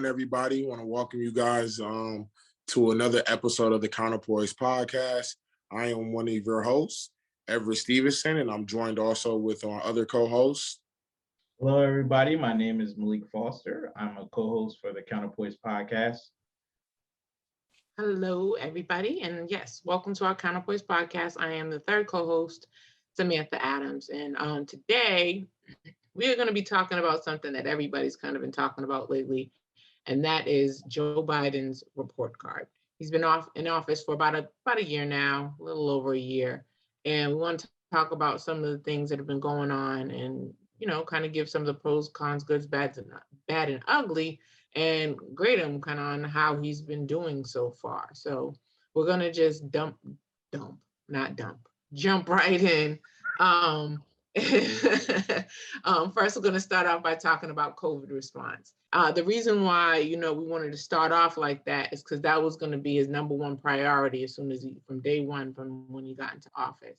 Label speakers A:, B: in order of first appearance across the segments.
A: everybody? I want to welcome you guys to another episode of the Counterpoise podcast. I am one of your hosts, Everett Stevenson, and I'm joined also with our other co-hosts.
B: Hello, everybody. My name is Malik Foster. I'm a co-host for the Counterpoise podcast.
C: Hello, everybody. And yes, welcome to our Counterpoise podcast. I am the third co-host, Samantha Adams. And today, we are going to be talking about something that everybody's kind of been talking about lately, and that is Joe Biden's report card. He's been in office for about a year now, a little over a year. And we want to talk about some of the things that have been going on and, kind of give some of the pros, cons, goods, bad and ugly, and grade him kind of on how he's been doing so far. So we're going to just jump right in. First, we're going to start off by talking about COVID response. The reason why, we wanted to start off like that is because that was going to be his number one priority as soon as from day one, from when he got into office.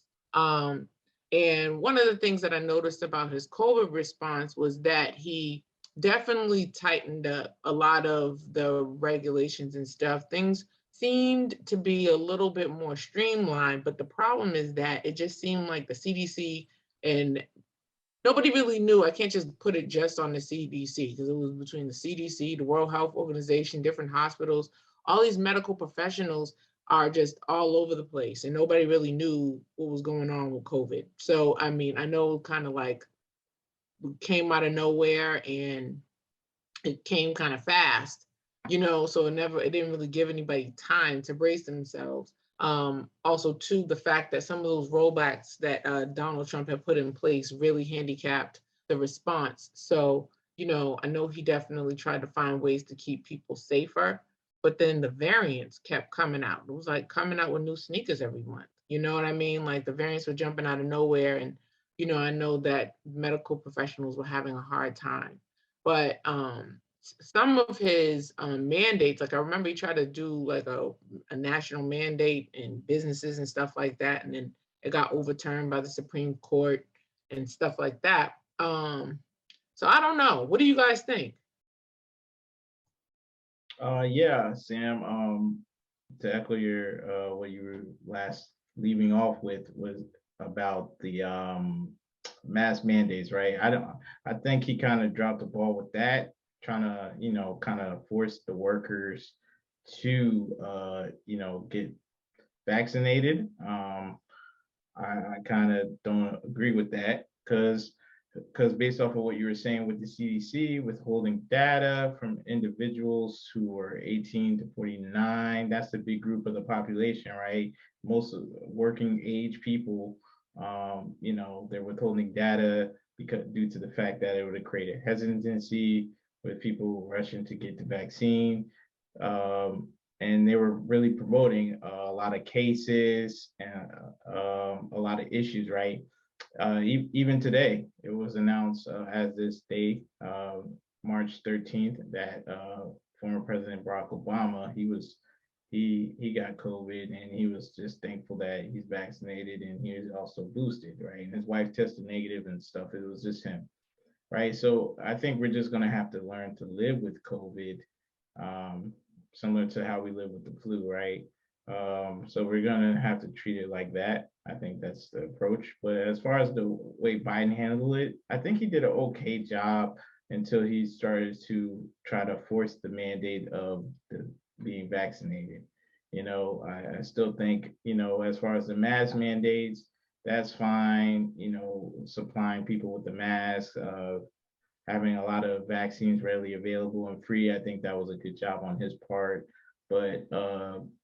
C: And one of the things that I noticed about his COVID response was that he definitely tightened up a lot of the regulations and stuff. Things seemed to be a little bit more streamlined, but the problem is that it just seemed like the CDC and nobody really knew. I can't just put it just on the CDC because it was between the CDC, the World Health Organization, different hospitals. All these medical professionals are just all over the place and nobody really knew what was going on with COVID. So, I know kind of like came out of nowhere and it came kind of fast, so it didn't really give anybody time to brace themselves. Also, too, the fact that some of those rollbacks that Donald Trump had put in place really handicapped the response. So, I know he definitely tried to find ways to keep people safer, but then the variants kept coming out. It was like coming out with new sneakers every month. You know what I mean? Like the variants were jumping out of nowhere. And, I know that medical professionals were having a hard time. But some of his mandates, like I remember he tried to do like a national mandate in businesses and stuff like that. And then it got overturned by the Supreme Court and stuff like that. So I don't know. What do you guys think?
B: Yeah, Sam, to echo your what you were last leaving off with was about the mask mandates, right? I think he kind of dropped the ball with that, trying to, kind of force the workers to, get vaccinated. I kind of don't agree with that because based off of what you were saying with the CDC, withholding data from individuals who are 18 to 49, that's a big group of the population, right? Most of the working age people, they're withholding data because due to the fact that it would have created hesitancy with people rushing to get the vaccine. And they were really promoting a lot of cases and a lot of issues, right? Even today, it was announced as this day, March 13th, that former President Barack Obama, he got COVID and he was just thankful that he's vaccinated and he was also boosted, right? And his wife tested negative and stuff. It was just him, right? So I think we're just gonna have to learn to live with COVID, similar to how we live with the flu, right? So we're gonna have to treat it like that. I think that's the approach. But as far as the way Biden handled it, I think he did an okay job until he started to try to force the mandate of being vaccinated. I still think, as far as the mask mandates, that's fine. Supplying people with the mask, having a lot of vaccines readily available and free. I think that was a good job on his part. But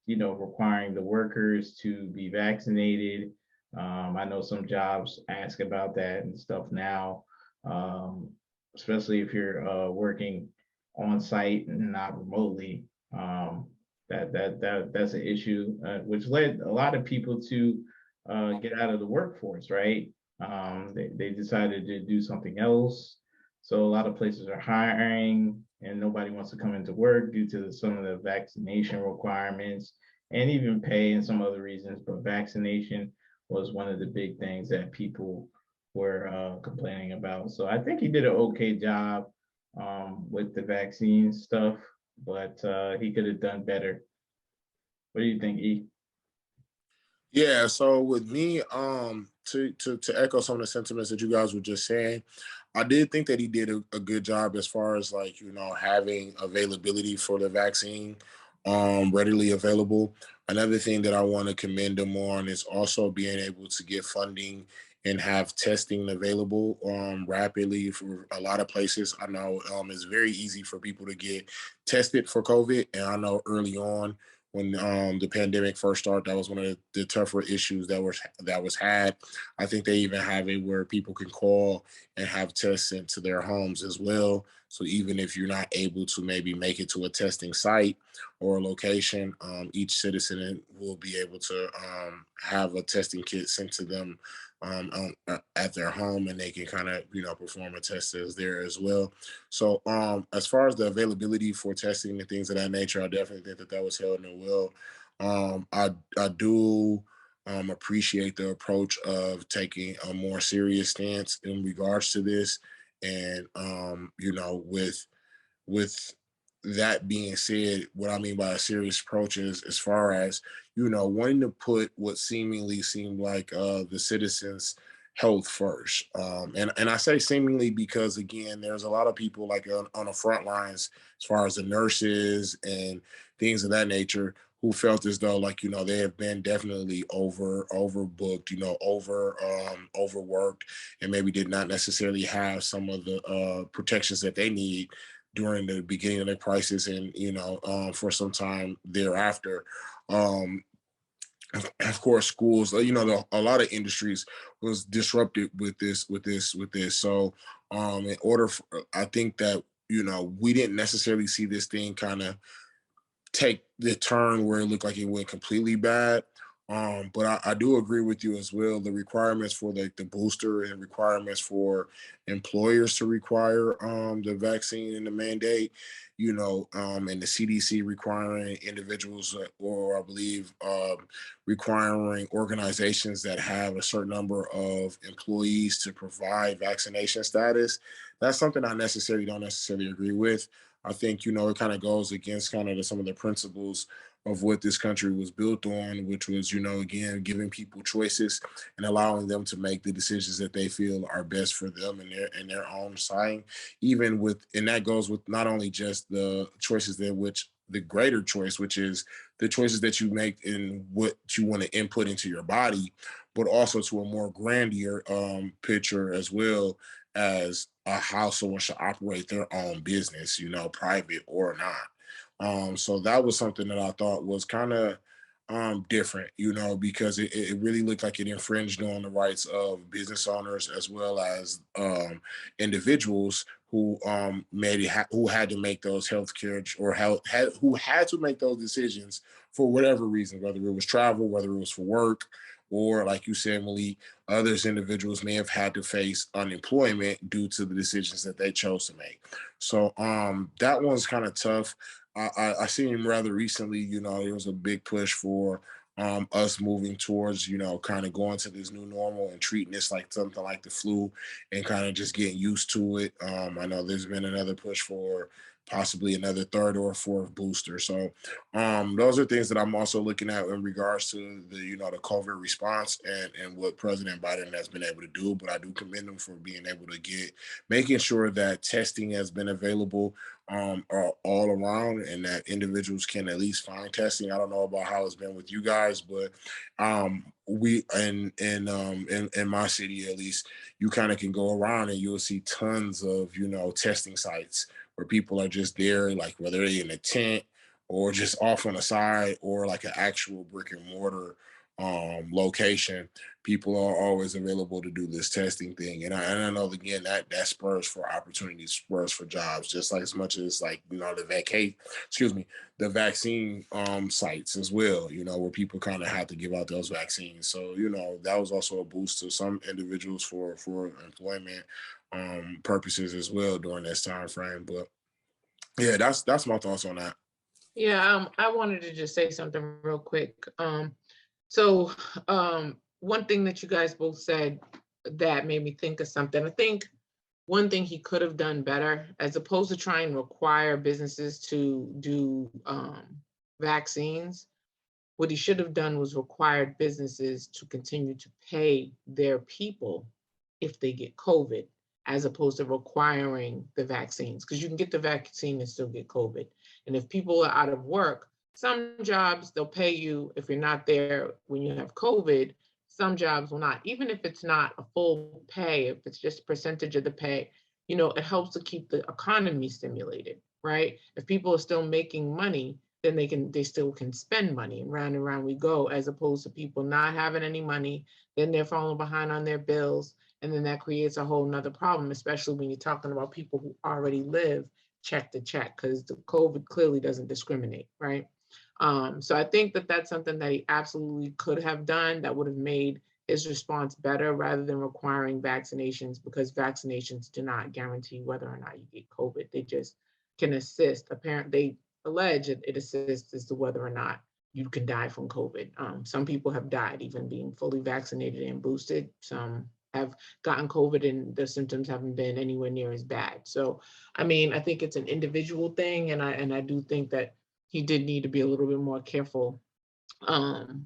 B: requiring the workers to be vaccinated. I know some jobs ask about that and stuff now, especially if you're working on site and not remotely. That's an issue, which led a lot of people to get out of the workforce, right? They decided to do something else. So a lot of places are hiring and nobody wants to come into work due to some of the vaccination requirements and even pay and some other reasons. But vaccination was one of the big things that people were complaining about. So I think he did an okay job with the vaccine stuff. but he could have done better. What do you think, E?
A: Yeah, so with me, to echo some of the sentiments that you guys were just saying, I did think that he did a good job as far as like, having availability for the vaccine readily available. Another thing that I want to commend him on is also being able to get funding and have testing available rapidly for a lot of places. I know it's very easy for people to get tested for COVID, and I know early on when the pandemic first started, that was one of the tougher issues that was had. I think they even have it where people can call and have tests sent to their homes as well. So even if you're not able to maybe make it to a testing site or a location, each citizen will be able to have a testing kit sent to them at their home, and they can kind of perform a test as there as well. So as far as the availability for testing and things of that nature, I definitely think that that was held in well. I do appreciate the approach of taking a more serious stance in regards to this, and with that being said, what I mean by a serious approach is as far as wanting to put what seemingly seemed like the citizens' health first, and I say seemingly because again, there's a lot of people like on the front lines as far as the nurses and things of that nature who felt as though like they have been definitely overbooked, overworked, and maybe did not necessarily have some of the protections that they need during the beginning of the crisis, and for some time thereafter. um of course, schools, a lot of industries was disrupted with this. So in order for, I think that we didn't necessarily see this thing kind of take the turn where it looked like it went completely bad. But I do agree with you as well. The requirements for the booster and requirements for employers to require the vaccine and the mandate, and the CDC requiring individuals, or I believe requiring organizations that have a certain number of employees to provide vaccination status. That's something I necessarily don't necessarily agree with. I think it kind of goes against kind of some of the principles of what this country was built on, which was again giving people choices and allowing them to make the decisions that they feel are best for them and their own side. Even with, and that goes with not only just the choices that which the greater choice, which is the choices that you make in what you want to input into your body, but also to a more grandeur picture as well as how someone should operate their own business, private or not. So that was something that I thought was kind of different, because it really looked like it infringed on the rights of business owners as well as individuals who who had to make those healthcare or who had to make those decisions for whatever reason, whether it was travel, whether it was for work, or like you said, Malik, others individuals may have had to face unemployment due to the decisions that they chose to make. So that one's kind of tough. I seen rather recently, there was a big push for us moving towards, kind of going to this new normal and treating this like something like the flu and kind of just getting used to it. I know there's been another push for possibly another third or fourth booster. So those are things that I'm also looking at in regards to the, the COVID response and what President Biden has been able to do. But I do commend him for being able to making sure that testing has been available all around and that individuals can at least find testing. I don't know about how it's been with you guys, but we in my city at least, you kind of can go around and you'll see tons of testing sites where people are just there, like whether they're in a tent or just off on the side or like an actual brick and mortar location. People are always available to do this testing thing, and I know again that spurs for opportunities, spurs for jobs, just like as much as like the vaccine sites as well, where people kind of have to give out those vaccines. So that was also a boost to some individuals for employment purposes as well during this time frame. But yeah, that's my thoughts on that.
C: Yeah, I wanted to just say something real quick. So one thing that you guys both said that made me think of something. I think one thing he could have done better, as opposed to trying to require businesses to do vaccines, what he should have done was required businesses to continue to pay their people if they get COVID, as opposed to requiring the vaccines. Because you can get the vaccine and still get COVID. And if people are out of work, some jobs, they'll pay you if you're not there when you have COVID. Some jobs will not, even if it's not a full pay, if it's just a percentage of the pay, you know, it helps to keep the economy stimulated, right? If people are still making money, then they still can spend money, and round we go, as opposed to people not having any money, then they're falling behind on their bills. And then that creates a whole nother problem, especially when you're talking about people who already live check to check, because the COVID clearly doesn't discriminate, right? So I think that that's something that he absolutely could have done that would have made his response better, rather than requiring vaccinations, because vaccinations do not guarantee whether or not you get COVID. They just can assist. Apparently, they allege it assists as to whether or not you can die from COVID. Some people have died even being fully vaccinated and boosted. Some have gotten COVID and the symptoms haven't been anywhere near as bad. So, I mean, I think it's an individual thing, and I do think that he did need to be a little bit more careful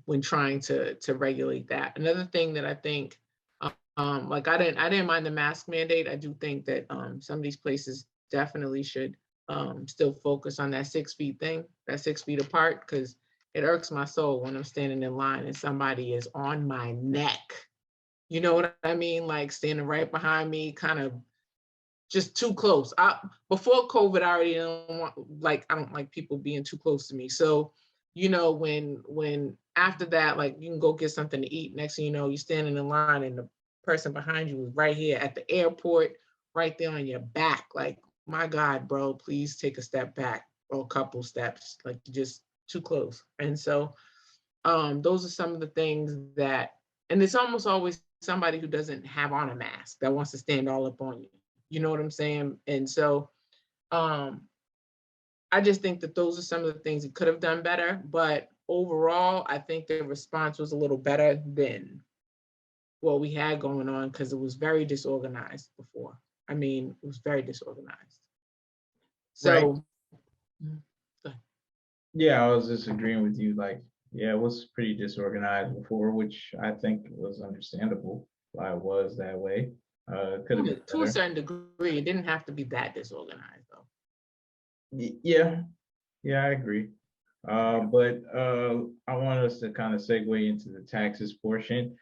C: when trying to regulate that. Another thing that I think, like I didn't mind the mask mandate. I do think that some of these places definitely should still focus on that 6 feet thing, that 6 feet apart, because it irks my soul when I'm standing in line and somebody is on my neck. You know what I mean? Like standing right behind me, kind of just too close. Before COVID, I already don't want, like, I don't like people being too close to me. So, you know, when after that, like you can go get something to eat. Next thing you know, you're standing in line and the person behind you is right here at the airport, right there on your back. Like, my God, bro, please take a step back or a couple steps. Like, you're just too close. And so those are some of the things that, and it's almost always somebody who doesn't have on a mask that wants to stand all up on you. You know what I'm saying? And so um, I just think that those are some of the things he could have done better. But overall, I think the response was a little better than what we had going on, because it was very disorganized before. I mean, it was very disorganized.
B: Right.
C: So,
B: Yeah, I was just agreeing with you. Like, yeah, it was pretty disorganized before, which I think was understandable why it was that way. Could have been
C: to a
B: better.
C: certain degree, it didn't have to be that disorganized, though.
B: Yeah, yeah, I agree. But I want us to kind of segue into the taxes portion.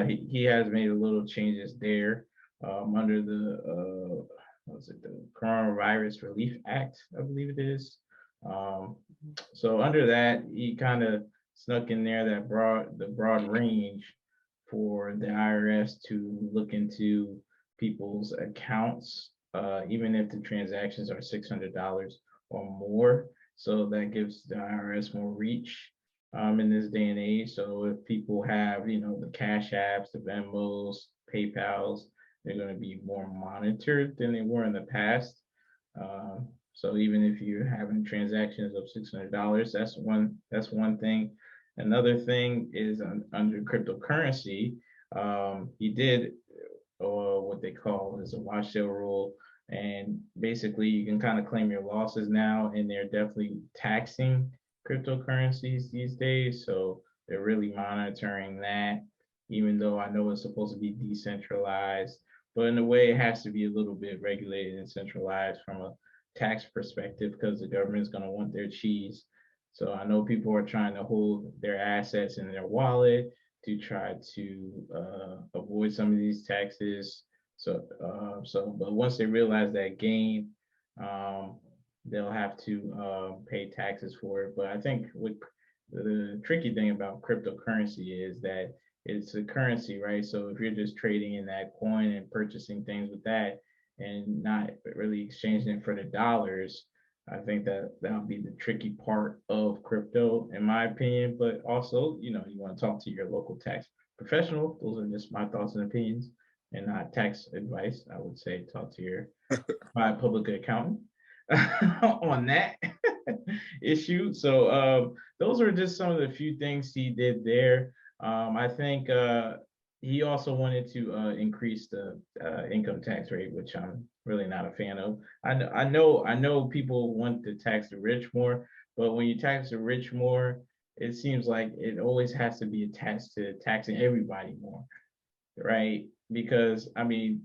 B: He has made a little changes there under the what's it, the Coronavirus Relief Act, I believe it is. So under that, he kind of snuck in there that the broad range for the IRS to look into people's accounts, even if the transactions are $600 or more. So that gives the IRS more reach in this day and age. So if people have, you know, the Cash Apps, the Venmos, PayPals, they're going to be more monitored than they were in the past. So even if you're having transactions of $600, that's one thing. Another thing is under cryptocurrency, he did what they call is a wash sale rule, and basically you can kind of claim your losses now, and they're definitely taxing cryptocurrencies these days. So they're really monitoring that, even though I know it's supposed to be decentralized, but in a way it has to be a little bit regulated and centralized from a tax perspective, because the government's going to want their cheese. So I know people are trying to hold their assets in their wallet to try to avoid some of these taxes. But once they realize that gain, they'll have to pay taxes for it. But I think what the tricky thing about cryptocurrency is that it's a currency, right? So if you're just trading in that coin and purchasing things with that, and not really exchanging it for the dollars, I think that that'll be the tricky part of crypto, in my opinion. But also, you know, you want to talk to your local tax professional. Those are just my thoughts and opinions, and not tax advice. I would say talk to your public accountant on that issue. So those are just some of the few things he did there. I think he also wanted to increase the income tax rate, which I'm really not a fan of. I know people want to tax the rich more, but when you tax the rich more, it seems like it always has to be attached to taxing everybody more, right? Because I mean,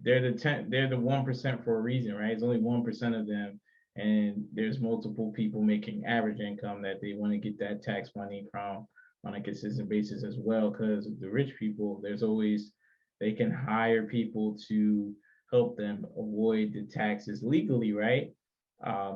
B: they're the 1% for a reason, right? It's only 1% of them, and there's multiple people making average income that they want to get that tax money from on a consistent basis as well. Because the rich people, there's always they can hire people to help them avoid the taxes legally, right?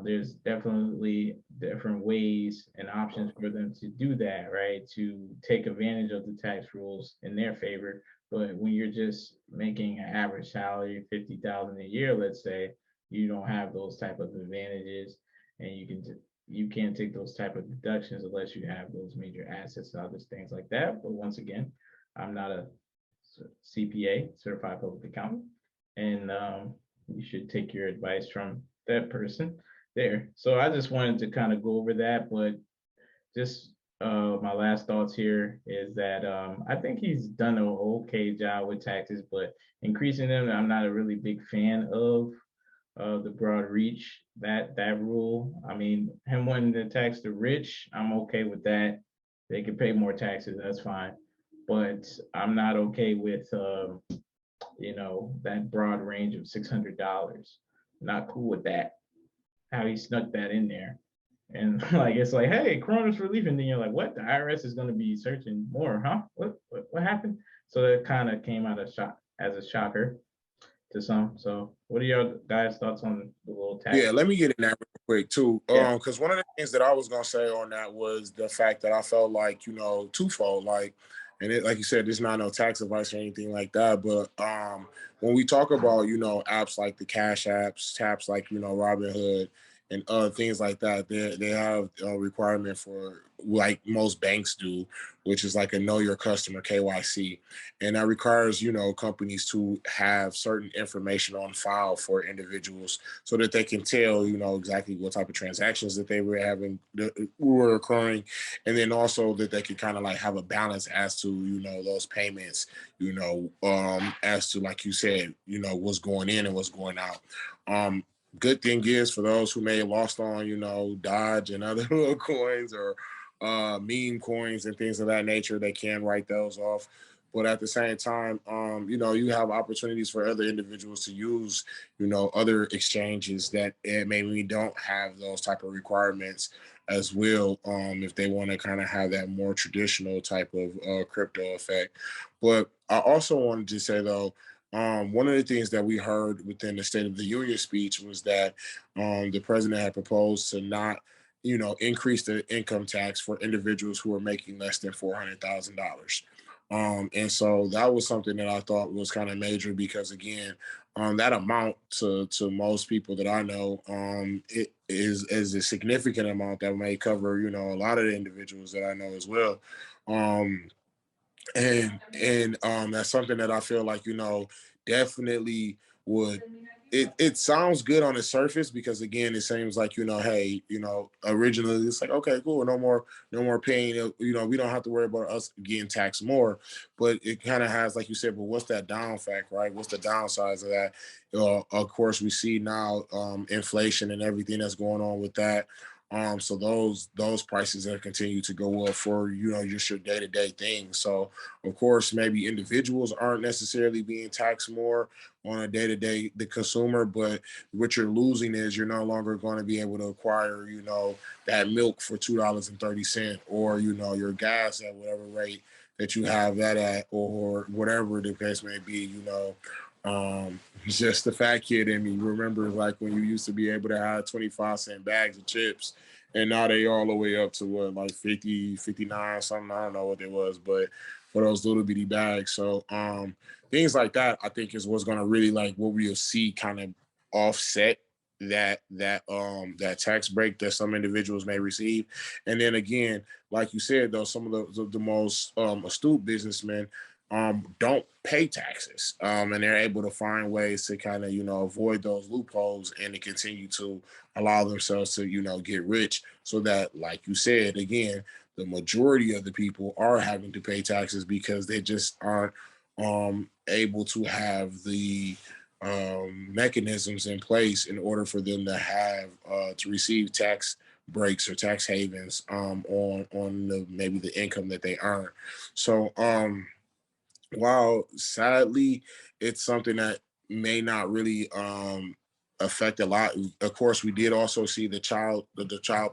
B: There's definitely different ways and options for them to do that, right? To take advantage of the tax rules in their favor. But when you're just making an average salary, 50,000 a year, let's say, you don't have those type of advantages, and you can't take those type of deductions unless you have those major assets and other things like that. But once again, I'm not a CPA, certified public accountant, and you should take your advice from that person there. So I just wanted to kind of go over that, but just my last thoughts here is that I think he's done an okay job with taxes, but increasing them, I'm not a really big fan of the broad reach that rule. I mean, him wanting to tax the rich, I'm okay with that. They can pay more taxes, that's fine. But I'm not okay with that broad range of $600. Not cool with that. How he snuck that in there. And like it's like, hey, coroner's relief, and then you're like, what? The IRS is going to be searching more, huh? What happened? So that kind of came out of shock as a shocker to some. So, what are your guys' thoughts on the little tax?
A: Yeah, let me get in that real quick too.
B: Yeah,
A: Because one of the things that I was gonna say on that was the fact that I felt like, twofold, like, and it, like you said, there's not no tax advice or anything like that. But when we talk about, apps like the Cash apps, taps like, Robinhood and other things like that, they have a requirement for, like most banks do, which is like a know your customer KYC, and that requires, companies to have certain information on file for individuals so that they can tell, exactly what type of transactions that they were having, that were occurring, and then also that they could kind of like have a balance as to, those payments, as to, like you said, what's going in and what's going out. Good thing is for those who may have lost on, Dodge and other little coins or meme coins and things of that nature, they can write those off. But at the same time, you have opportunities for other individuals to use, other exchanges that maybe don't have those type of requirements as well, if they want to kind of have that more traditional type of crypto effect. But I also wanted to say though, one of the things that we heard within the State of the Union speech was that the president had proposed to not, increase the income tax for individuals who are making less than $400,000. And so that was something that I thought was kind of major because, again, that amount to most people that I know, it is a significant amount that may cover, a lot of the individuals that I know as well. Um, and that's something that I feel like, definitely would, it sounds good on the surface because, again, it seems like, hey, originally it's like, okay, cool, no more paying, we don't have to worry about us getting taxed more. But it kind of has, like you said, but what's that down fact, right? What's the downsides of that? Of course we see now inflation and everything that's going on with that. So those prices that continue to go up for, just your day-to-day things. So of course, maybe individuals aren't necessarily being taxed more on a day-to-day, the consumer, but what you're losing is you're no longer going to be able to acquire, that milk for $2.30, or, your gas at whatever rate that you have that at, or whatever the case may be, just the fat kid in me remembers like when you used to be able to have 25-cent bags of chips, and now they all the way up to what, like 50, 59, something. I don't know what it was, but for those little bitty bags. So things like that, I think, is what's gonna really, like, what we'll see kind of offset that tax break that some individuals may receive. And then again, like you said, though, some of the most astute businessmen don't pay taxes, and they're able to find ways to kind of, avoid those loopholes and to continue to allow themselves to, get rich, so that, like you said, again, the majority of the people are having to pay taxes because they just aren't able to have the mechanisms in place in order for them to have to receive tax breaks or tax havens on the maybe the income that they earn. So while sadly it's something that may not really affect a lot. Of course, we did also see the child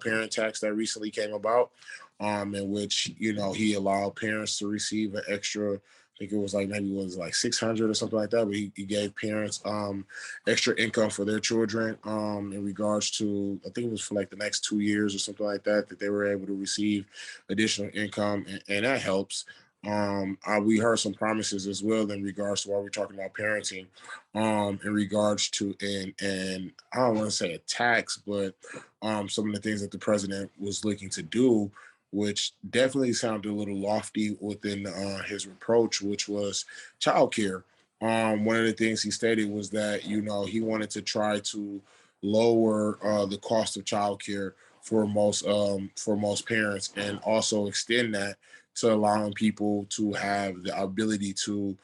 A: parent tax that recently came about, in which he allowed parents to receive an extra. I think it was like maybe it was like 600 or something like that. But he gave parents extra income for their children in regards to, I think it was for like the next 2 years or something like that, that they were able to receive additional income, and that helps. We heard some promises as well in regards to while we're talking about parenting, in regards to and I don't want to say a tax, but some of the things that the president was looking to do, which definitely sounded a little lofty within his reproach, which was childcare. One of the things he stated was that he wanted to try to lower the cost of childcare for most parents, and also extend that to allowing people to have the ability to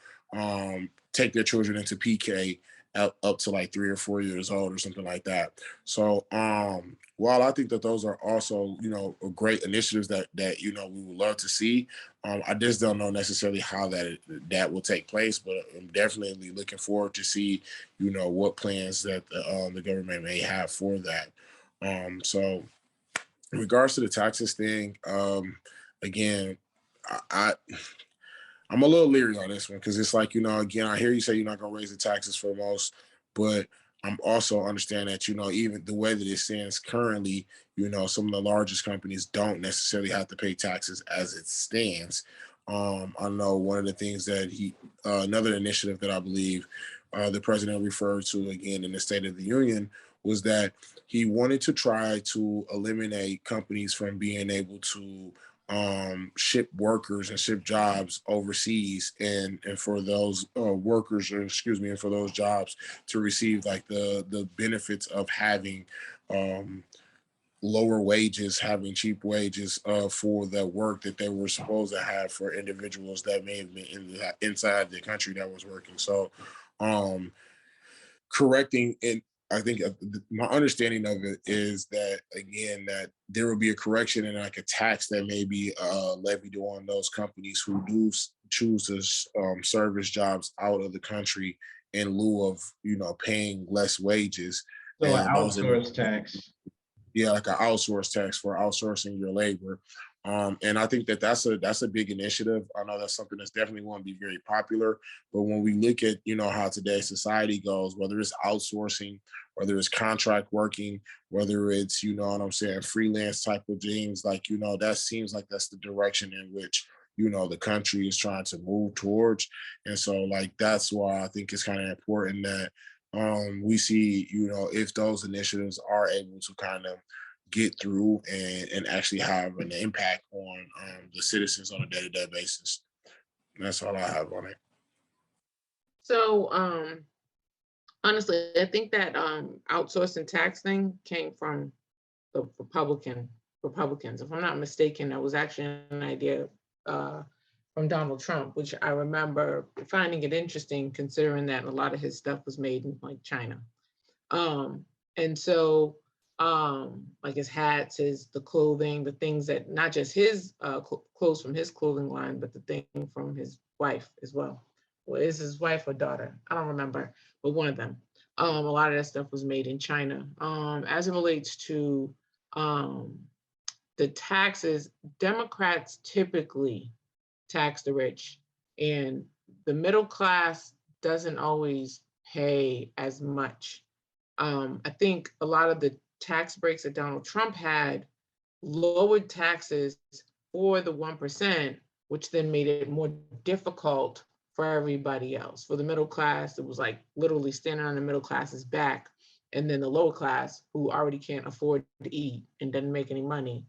A: take their children into PK up to like 3 or 4 years old or something like that. So while I think that those are also great initiatives that we would love to see, I just don't know necessarily how that will take place. But I'm definitely looking forward to see what plans that the government may have for that. So in regards to the taxes thing, again, I I'm a little leery on this one because it's like, again, I hear you say you're not gonna raise the taxes for most, but I'm also understand that, even the way that it stands currently, some of the largest companies don't necessarily have to pay taxes as it stands. I know one of the things that another initiative that I believe the president referred to again in the State of the Union was that he wanted to try to eliminate companies from being able to ship workers and ship jobs overseas, and for those workers, or excuse me, and for those jobs to receive like the benefits of having um, lower wages, having cheap wages for the work that they were supposed to have for individuals that may have been inside the country that was working. So um, correcting, and I think my understanding of it is that again that there will be a correction and like a tax that may be levied on those companies who do choose to service jobs out of the country in lieu of paying less wages,
B: So an
A: and those
B: outsource tax.
A: yeah, like an outsource tax for outsourcing your labor. And I think that that's a big initiative. I know that's something that's definitely going to be very popular. But when we look at how today's society goes, whether it's outsourcing, whether it's contract working, whether it's what I'm saying, freelance type of things, like that seems like that's the direction in which the country is trying to move towards. And so like that's why I think it's kind of important that we see, if those initiatives are able to kind of get through and actually have an impact on the citizens on a day-to-day basis. And that's all I have on it.
C: So honestly, I think that outsourcing tax thing came from the Republicans. If I'm not mistaken, that was actually an idea uh, from Donald Trump, which I remember finding it interesting considering that a lot of his stuff was made in like China. And so like his hats, the clothing, the things that not just his clothes from his clothing line, but the thing from his wife as well. Well, is his wife or daughter? I don't remember, but one of them. A lot of that stuff was made in China. As it relates to um, the taxes, Democrats typically tax the rich, and the middle class doesn't always pay as much. I think a lot of the tax breaks that Donald Trump had lowered taxes for the 1%, which then made it more difficult for everybody else. For the middle class, it was like literally standing on the middle class's back. And then the lower class, who already can't afford to eat and doesn't make any money,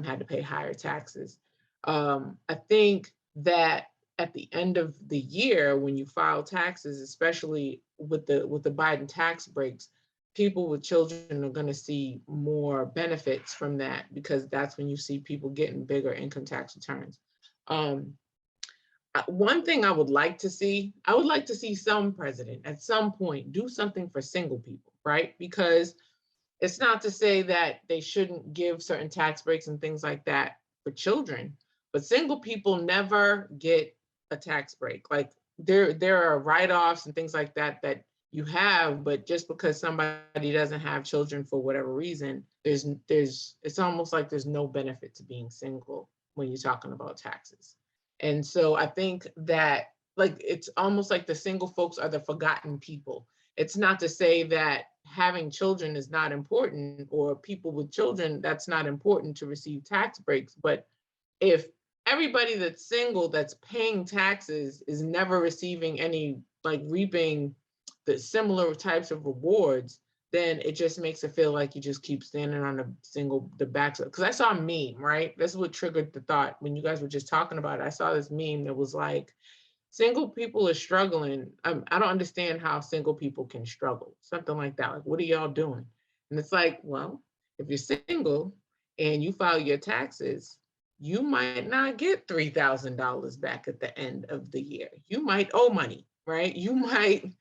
C: had to pay higher taxes. I think that at the end of the year, when you file taxes, especially with the Biden tax breaks, people with children are going to see more benefits from that, because that's when you see people getting bigger income tax returns. One thing I would like to see, I would like to see some president at some point do something for single people, right? Because it's not to say that they shouldn't give certain tax breaks and things like that for children, but single people never get a tax break. Like there are write-offs and things like that that you have, but just because somebody doesn't have children for whatever reason, there's it's almost like there's no benefit to being single when you're talking about taxes. And so I think that like it's almost like the single folks are the forgotten people. It's not to say that having children is not important or people with children, that's not important to receive tax breaks. But if everybody that's single that's paying taxes is never receiving any, like reaping the similar types of rewards, then it just makes it feel like you just keep standing on the backs of, because I saw a meme, right? That's what triggered the thought when you guys were just talking about it. I saw this meme that was like, single people are struggling. I don't understand how single people can struggle. Something like that. Like, what are y'all doing? And it's like, well, if you're single and you file your taxes, you might not get $3,000 back at the end of the year. You might owe money, right? You might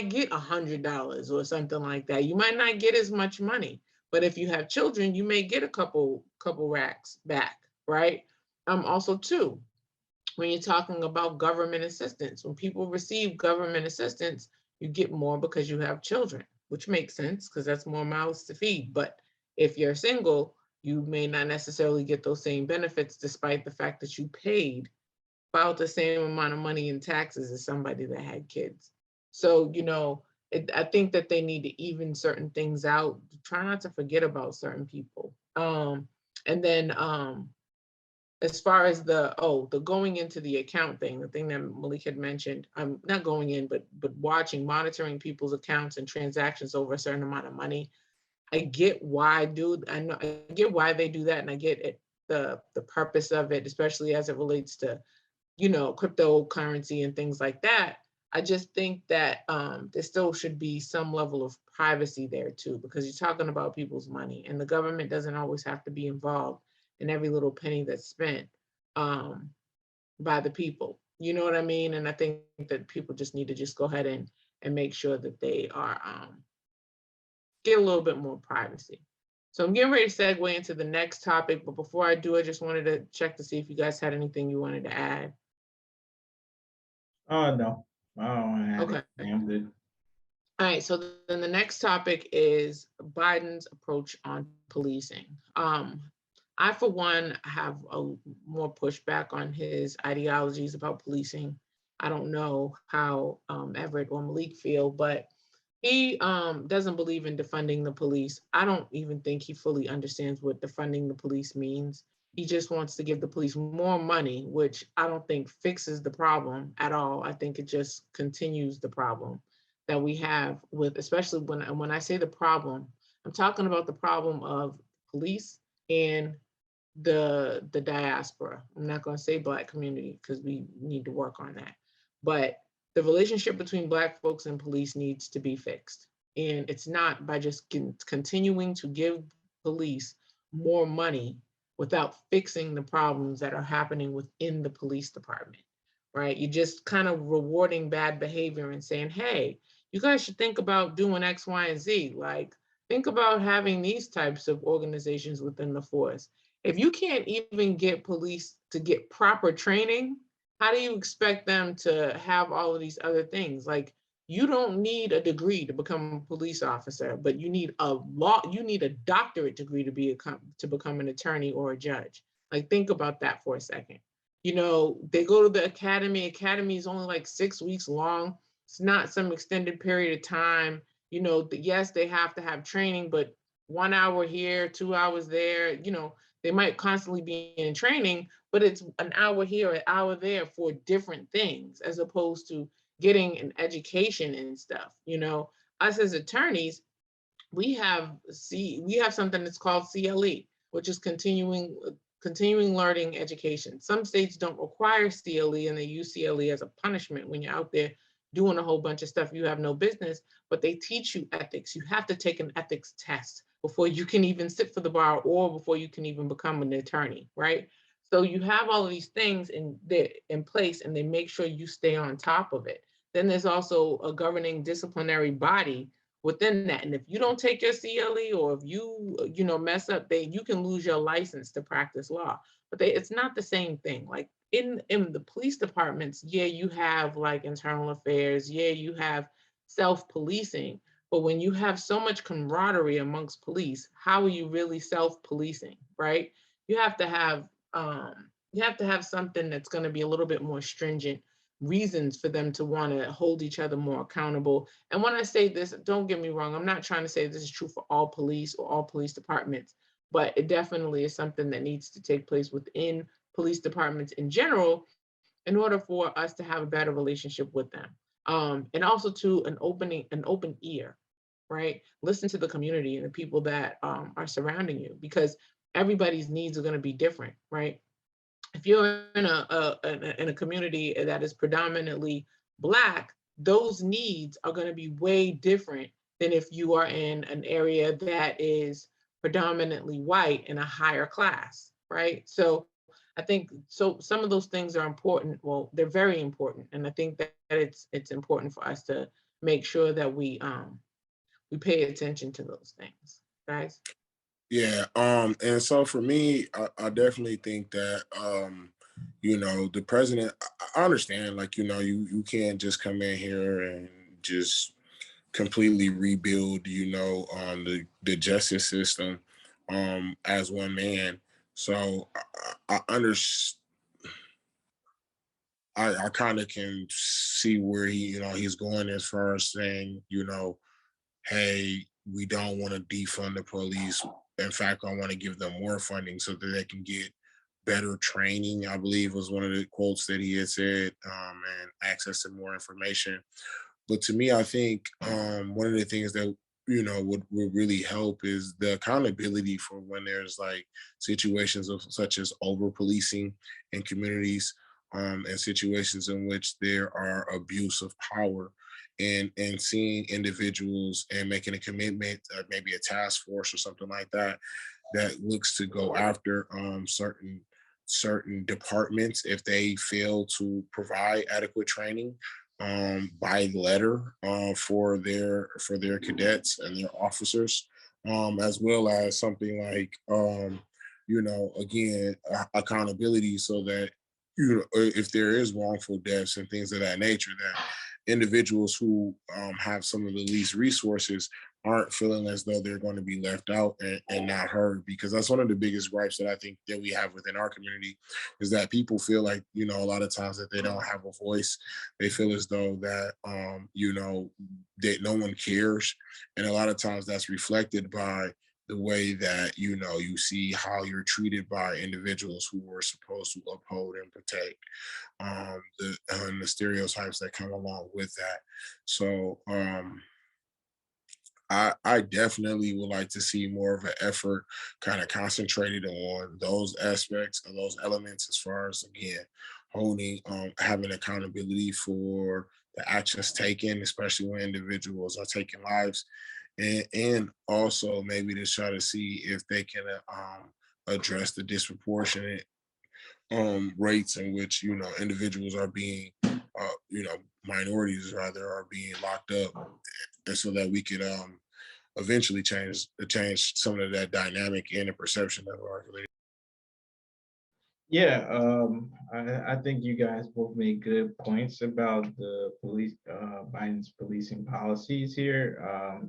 C: get $100 or something like that. You might not get as much money. But if you have children, you may get a couple racks back, right? Also too, when you're talking about government assistance, when people receive government assistance, you get more because you have children, which makes sense because that's more mouths to feed. But if you're single, you may not necessarily get those same benefits despite the fact that you paid about the same amount of money in taxes as somebody that had kids. So, I think that they need to even certain things out. Try not to forget about certain people. And then as far as the going into the account thing, the thing that Malik had mentioned, I'm not going in, but watching, monitoring people's accounts and transactions over a certain amount of money. I get why, dude. I get why they do that, and I get it, the purpose of it, especially as it relates to, cryptocurrency and things like that. I just think that there still should be some level of privacy there too, because you're talking about people's money, and the government doesn't always have to be involved in every little penny that's spent by the people. You know what I mean? And I think that people just need to just go ahead and make sure that they are get a little bit more privacy. So I'm getting ready to segue into the next topic, but before I do, I just wanted to check to see if you guys had anything you wanted to add.
B: Oh no, I don't have
C: Okay.
B: anything. I'm good.
C: All right, so then the next topic is Biden's approach on policing. I, for one, have a more pushback on his ideologies about policing. I don't know how Everett or Malik feel, but he doesn't believe in defunding the police. I don't even think he fully understands what defunding the police means. He just wants to give the police more money, which I don't think fixes the problem at all. I think it just continues the problem that we have with, especially when I say the problem, I'm talking about the problem of police and the diaspora. I'm not going to say Black community because we need to work on that. But the relationship between Black folks and police needs to be fixed. And it's not by just continuing to give police more money without fixing the problems that are happening within the police department, right? You're just kind of rewarding bad behavior and saying, hey, you guys should think about doing X, Y, and Z. Like, think about having these types of organizations within the force. If you can't even get police to get proper training, how do you expect them to have all of these other things? Like, you don't need a degree to become a police officer, but you need a doctorate degree to become an attorney or a judge. Like, think about that for a second. They go to the academy. Academy is only like 6 weeks long. It's not some extended period of time. Yes, they have to have training, but 1 hour here, 2 hours there, they might constantly be in training, but it's an hour here, an hour there for different things, as opposed to getting an education and stuff. Us as attorneys, we have something that's called CLE, which is continuing learning education. Some states don't require CLE, and they use CLE as a punishment when you're out there doing a whole bunch of stuff you have no business, but they teach you ethics. You have to take an ethics test before you can even sit for the bar or before you can even become an attorney, right? So you have all of these things in place, and they make sure you stay on top of it. Then there's also a governing disciplinary body within that. And if you don't take your CLE, or if you mess up, you can lose your license to practice law. But it's not the same thing. Like in the police departments, yeah, you have like internal affairs, yeah, you have self-policing. But when you have so much camaraderie amongst police, how are you really self-policing, right? You have to have something that's going to be a little bit more stringent reasons for them to want to hold each other more accountable. And when I say this, don't get me wrong, I'm not trying to say this is true for all police or all police departments, but it definitely is something that needs to take place within police departments in general in order for us to have a better relationship with them. And also to an open ear, right? Listen to the community and the people that are surrounding you, because everybody's needs are going to be different, right? If you're in a community that is predominantly Black, those needs are going to be way different than if you are in an area that is predominantly white in a higher class, right? So I think some of those things are important. Well, they're very important, and I think that it's important for us to make sure that we pay attention to those things, guys.
A: Yeah, and so for me, I definitely think that the president, I understand, like, you can't just come in here and just completely rebuild, the justice system as one man. So I understand. I kind of can see where he's going as far as saying, hey, we don't want to defund the police. In fact, I want to give them more funding so that they can get better training, I believe was one of the quotes that he had said, and access to more information. But to me, I think one of the things that would really help is the accountability for when there's like situations of such as over policing in communities, and situations in which there are abuse of power, and seeing individuals and making a commitment, maybe a task force or something like that, that looks to go after certain departments if they fail to provide adequate training by letter for their cadets and their officers, as well as something like again, accountability, so that if there is wrongful deaths and things of that nature, that individuals who have some of the least resources aren't feeling as though they're going to be left out and not heard, because that's one of the biggest gripes that I think that we have within our community, is that people feel like a lot of times that they don't have a voice. They feel as though that that no one cares, and a lot of times that's reflected by the way that you see how you're treated by individuals who are supposed to uphold and protect the stereotypes that come along with that. So I definitely would like to see more of an effort kind of concentrated on those aspects of those elements, as far as, again, holding, having accountability for the actions taken, especially when individuals are taking lives, and also maybe to try to see if they can address the disproportionate rates in which individuals are being minorities rather are being locked up, and so that we could eventually change some of that dynamic and the perception of our relationship.
B: Yeah, I think you guys both made good points about the Biden's policing policies here.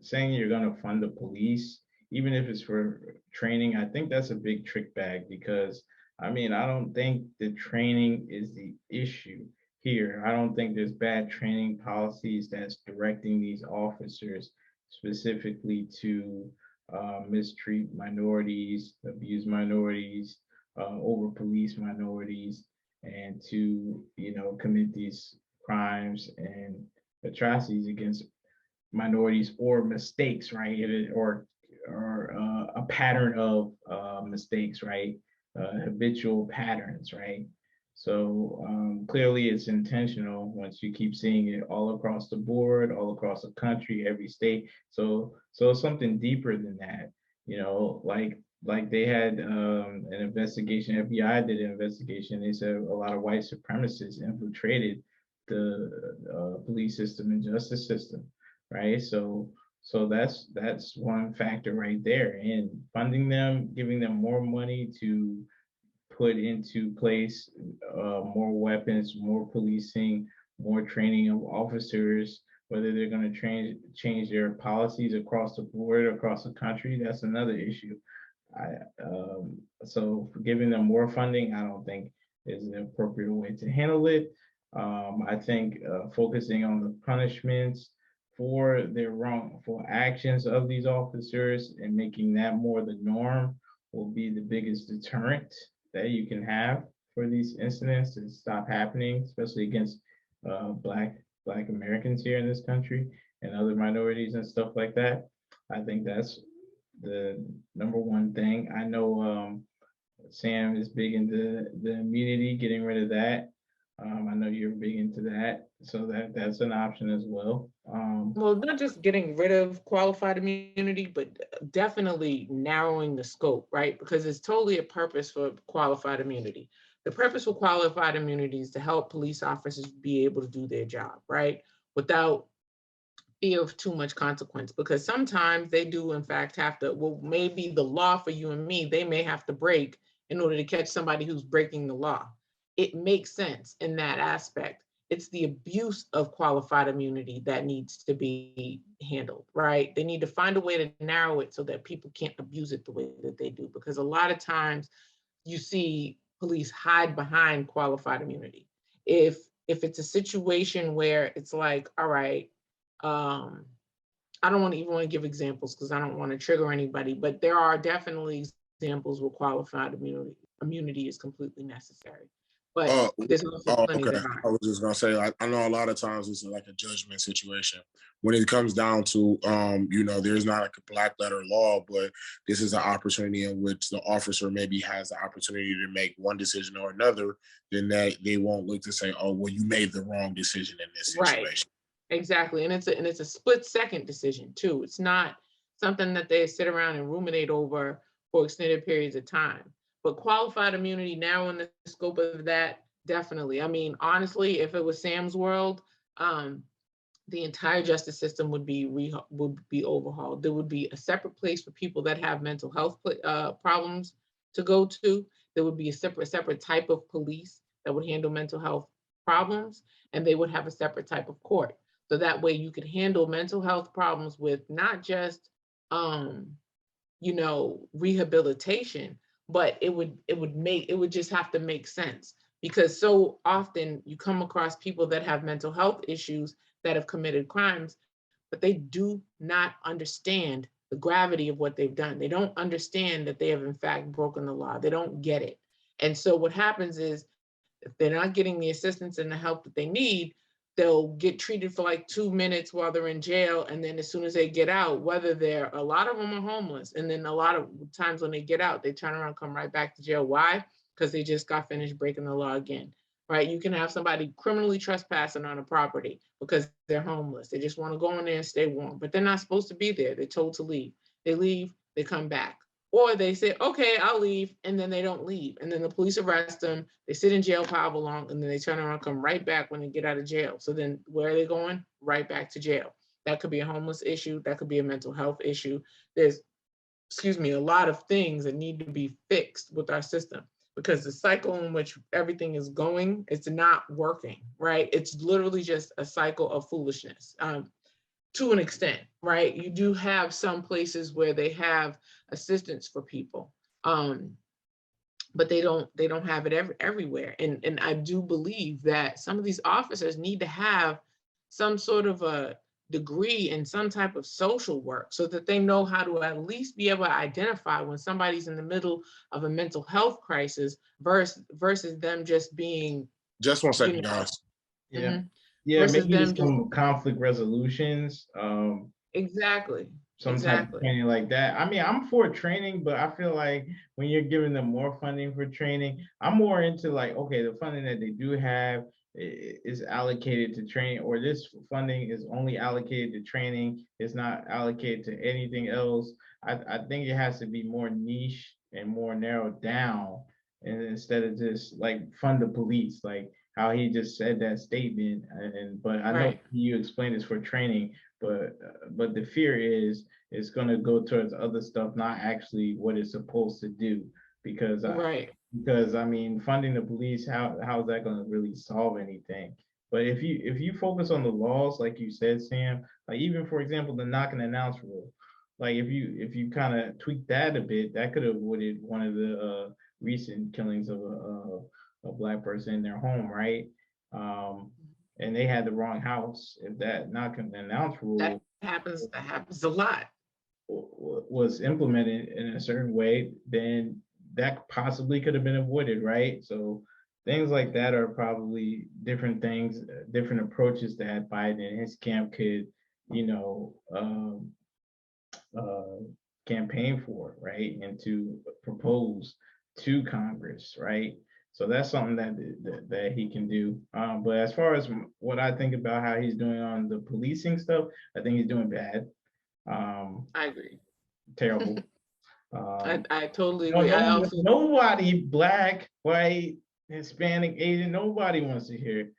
B: Saying you're going to fund the police, even if it's for training, I think that's a big trick bag, because I mean, I don't think the training is the issue here. I don't think there's bad training policies that's directing these officers specifically to mistreat minorities, abuse minorities, over police minorities, and to commit these crimes and atrocities against minorities, or mistakes, right? Or a pattern of mistakes, right? Habitual patterns, right? So clearly it's intentional once you keep seeing it all across the board, all across the country, every state. So it's something deeper than that, like like they had an investigation, FBI did an investigation. They said a lot of white supremacists infiltrated the police system and justice system, right? So that's one factor right there. And funding them, giving them more money to put into place more weapons, more policing, more training of officers, whether they're going to change their policies across the board, across the country, that's another issue. So giving them more funding, I don't think is the appropriate way to handle it. I think focusing on the punishments for their wrongful actions of these officers and making that more the norm will be the biggest deterrent that you can have for these incidents to stop happening, especially against Black Americans here in this country and other minorities and stuff like that. I think that's the number one thing. I know Sam is big into the immunity, getting rid of that. I know you're big into that, so that's an option as well.
C: Well, not just getting rid of qualified immunity, but definitely narrowing the scope, right? Because it's totally a purpose for qualified immunity. The purpose for qualified immunity is to help police officers be able to do their job, right? Without fear of too much consequence, because sometimes they do in fact have to, well, maybe the law for you and me, they may have to break in order to catch somebody who's breaking the law. It makes sense in that aspect. It's the abuse of qualified immunity that needs to be handled, right? They need to find a way to narrow it so that people can't abuse it the way that they do, because a lot of times you see police hide behind qualified immunity. If it's a situation where it's like, all right, I don't want to even want to give examples because I don't want to trigger anybody, but there are definitely examples where qualified immunity is completely necessary. But
A: Oh,
C: there's also
A: oh,
C: plenty
A: okay.
C: that aren't.
A: I was just gonna say, I know a lot of times it's like a judgment situation. When it comes down to, there's not like a black letter law, but this is an opportunity in which the officer maybe has the opportunity to make one decision or another. Then that they won't look to say, oh, well, you made the wrong decision in this
C: Right.
A: situation.
C: Exactly. And it's a split second decision too. It's not something that they sit around and ruminate over for extended periods of time. But qualified immunity, narrowing the scope of that, definitely. I mean, honestly, if it was Sam's world, the entire justice system would be overhauled. There would be a separate place for people that have mental health problems to go to. There would be a separate type of police that would handle mental health problems, and they would have a separate type of court. So that way you could handle mental health problems with not just rehabilitation, but it would just have to make sense, because so often you come across people that have mental health issues that have committed crimes, but they do not understand the gravity of what they've done. They don't understand that they have in fact broken the law. They don't get it. And so what happens is, if they're not getting the assistance and the help that they need, they'll get treated for like 2 minutes while they're in jail. And then as soon as they get out, a lot of them are homeless. And then a lot of times when they get out, they turn around, come right back to jail. Why? Because they just got finished breaking the law again, right? You can have somebody criminally trespassing on a property because they're homeless. They just want to go in there and stay warm, but they're not supposed to be there. They're told to leave. They leave, they come back. Or they say, okay, I'll leave, and then they don't leave. And then the police arrest them, they sit in jail for however long, and then they turn around, come right back when they get out of jail. So then where are they going? Right back to jail. That could be a homeless issue. That could be a mental health issue. There's, a lot of things that need to be fixed with our system, because the cycle in which everything is going, it's not working, right? It's literally just a cycle of foolishness. To an extent, right? You do have some places where they have assistance for people, but they don't have it everywhere. And I do believe that some of these officers need to have some sort of a degree in some type of social work, so that they know how to at least be able to identify when somebody's in the middle of a mental health crisis versus them just being,
A: Just one second, guys.
B: Yeah.
C: mhm,
B: Yeah,
C: versus
B: maybe
C: them just
B: some conflict resolutions,
C: exactly.
B: some type of training like that. I mean, I'm for training, but I feel like when you're giving them more funding for training, I'm more into like, okay, the funding that they do have, is allocated to training, or this funding is only allocated to training, it's not allocated to anything else. I think it has to be more niche and more narrowed down, and instead of just like fund the police, like how he just said that statement. And but I know
C: Right.
B: you explained this for training, but the fear is it's going to go towards other stuff, not actually what it's supposed to do. Because
C: Right.
B: I mean, funding the police, how is that going to really solve anything? But if you focus on the laws, like you said, Sam, like even for example, the knock and announce rule, like if you kind of tweak that a bit, that could have avoided one of the recent killings of a black person in their home, right? Um, and they had the wrong house. If that knock and announce rule
C: That happens a lot.
B: was implemented in a certain way, then that possibly could have been avoided, right? So things like that are probably different things, different approaches that Biden and his camp could, you know, uh, campaign for, right, and to propose to Congress, right? So that's something that he can do. But as far as what I think about how he's doing on the policing stuff, I think he's doing bad. Um,
C: I agree.
B: Terrible. Um,
C: I totally
B: no,
C: agree. I
B: no,
C: also
B: nobody, black, white, Hispanic, Asian, nobody wants to hear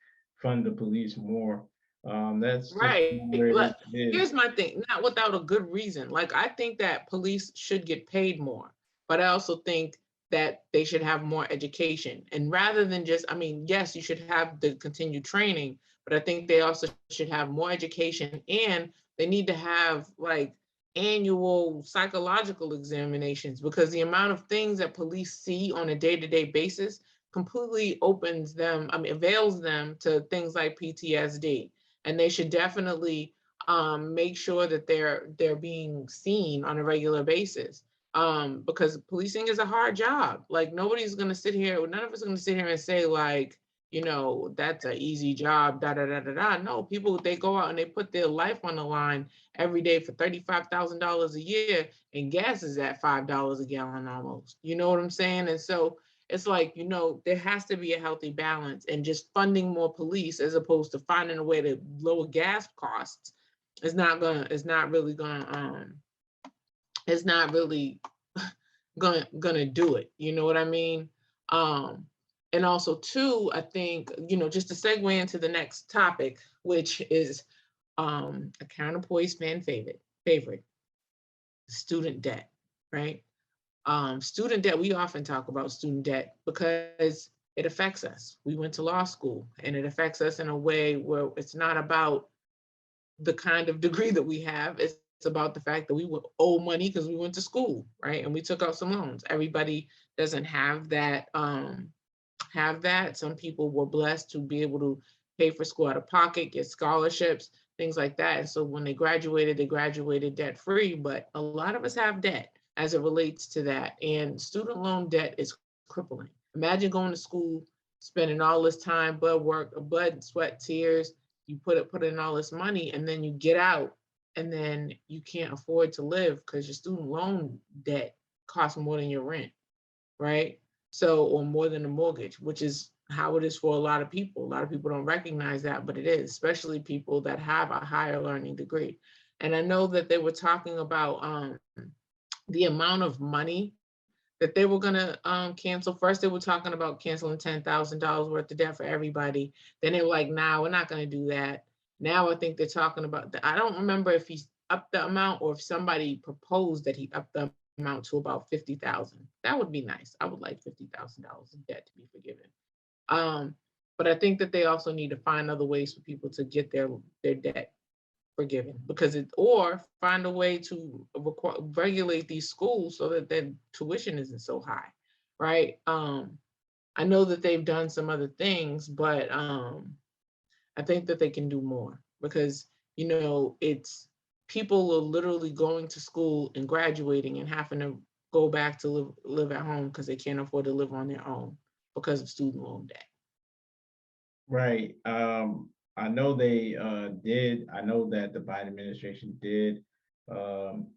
B: fund the police more. That's just
C: right.
B: where it is.
C: Here's my thing, not without a good reason. Like I think that police should get paid more, but I also think that they should have more education. And rather than just, I mean, yes, you should have the continued training, but I think they also should have more education, and they need to have like annual psychological examinations, because the amount of things that police see on a day-to-day basis completely opens them, I mean, avails them to things like PTSD. And they should definitely make sure that they're being seen on a regular basis, because policing is a hard job. Like nobody's gonna sit here, none of us are gonna sit here and say like, you know, that's an easy job, da da da da da. No, people, they go out and they put their life on the line every day for $35,000 a year, and gas is at $5 a gallon almost. You know what I'm saying? And so it's like, you know, there has to be a healthy balance, and just funding more police as opposed to finding a way to lower gas costs is not really gonna do it. You know what I mean? Um, and also too, I think, you know, just to segue into the next topic, which is a Counterpoise fan favorite, student debt, right? Student debt, we often talk about student debt because it affects us. We went to law school, and it affects us in a way where it's not about the kind of degree that we have. It's about the fact that we would owe money because we went to school, right? And we took out some loans. Everybody doesn't have that. Some people were blessed to be able to pay for school out of pocket, get scholarships, things like that. And so when they graduated debt free. But a lot of us have debt as it relates to that. And student loan debt is crippling. Imagine going to school, spending all this time, blood, sweat, tears. You put in all this money, and then you get out, and then you can't afford to live because your student loan debt costs more than your rent, right? So, or more than a mortgage, which is how it is for a lot of people. A lot of people don't recognize that, but it is, especially people that have a higher learning degree. And I know that they were talking about the amount of money that they were going to cancel. First, they were talking about canceling $10,000 worth of debt for everybody. Then they were like, nah, we're not going to do that. Now I think they're talking about, I don't remember if he's upped the amount or if somebody proposed that he upped the amount to about 50,000. That would be nice. I would like $50,000 in debt to be forgiven. But I think that they also need to find other ways for people to get their debt forgiven, because or find a way to regulate these schools so that their tuition isn't so high, right? I know that they've done some other things, but I think that they can do more, because you know it's people are literally going to school and graduating and having to go back to live at home because they can't afford to live on their own because of student loan debt.
B: Right. I know they did. I know that the Biden administration did kind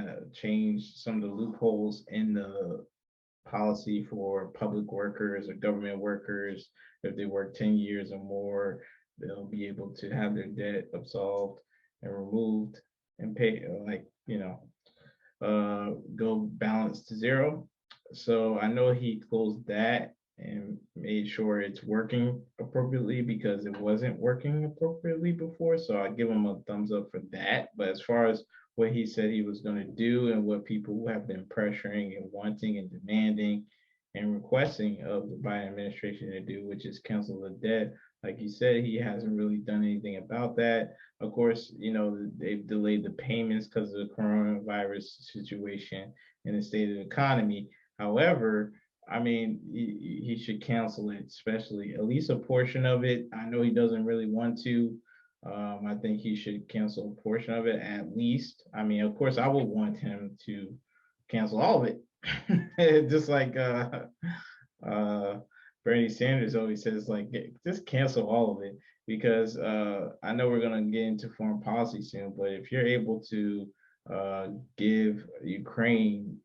B: of change some of the loopholes in the policy for public workers or government workers. If they work 10 years or more, they'll be able to have their debt absolved and removed and pay, like, go balance to zero. So I know he closed that and made sure it's working appropriately because it wasn't working appropriately before. So I give him a thumbs up for that. But as far as what he said he was going to do and what people have been pressuring and wanting and demanding and requesting of the Biden administration to do, which is cancel the debt, like you said, he hasn't really done anything about that. Of course, they've delayed the payments because of the coronavirus situation and the state of the economy. However, I mean, he should cancel it, especially at least a portion of it. I know he doesn't really want to. I think he should cancel a portion of it at least. I mean, of course, I would want him to cancel all of it, just like Bernie Sanders always says, like, just cancel all of it because I know we're gonna get into foreign policy soon, but if you're able to give Ukraine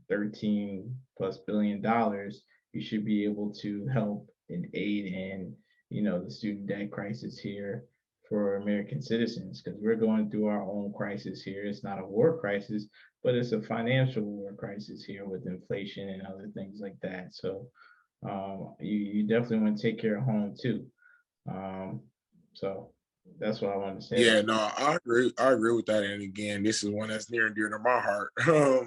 B: 13 plus $billion, you should be able to help and aid in, the student debt crisis here for American citizens because we're going through our own crisis here. It's not a war crisis, but it's a financial war crisis here with inflation and other things like that. So you definitely want to take care of home too. So that's what I wanted to say.
A: Yeah, no, I agree. I agree with that. And again, this is one that's near and dear to my heart.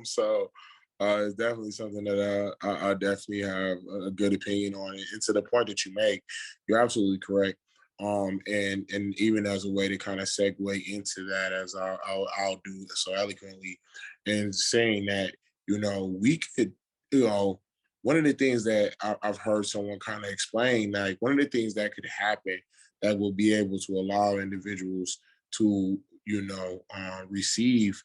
A: So it's definitely something that I definitely have a good opinion on. And to the point that you make, you're absolutely correct. And even as a way to kind of segue into that, as I'll do so eloquently, and saying that we could, one of the things that I've heard someone kind of explain, like one of the things that could happen that will be able to allow individuals to, receive,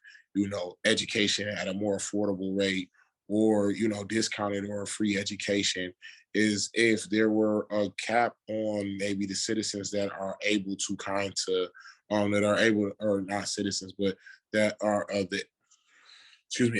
A: education at a more affordable rate or, discounted or free education is if there were a cap on maybe the citizens that are able to that are able, or not citizens, but that are of the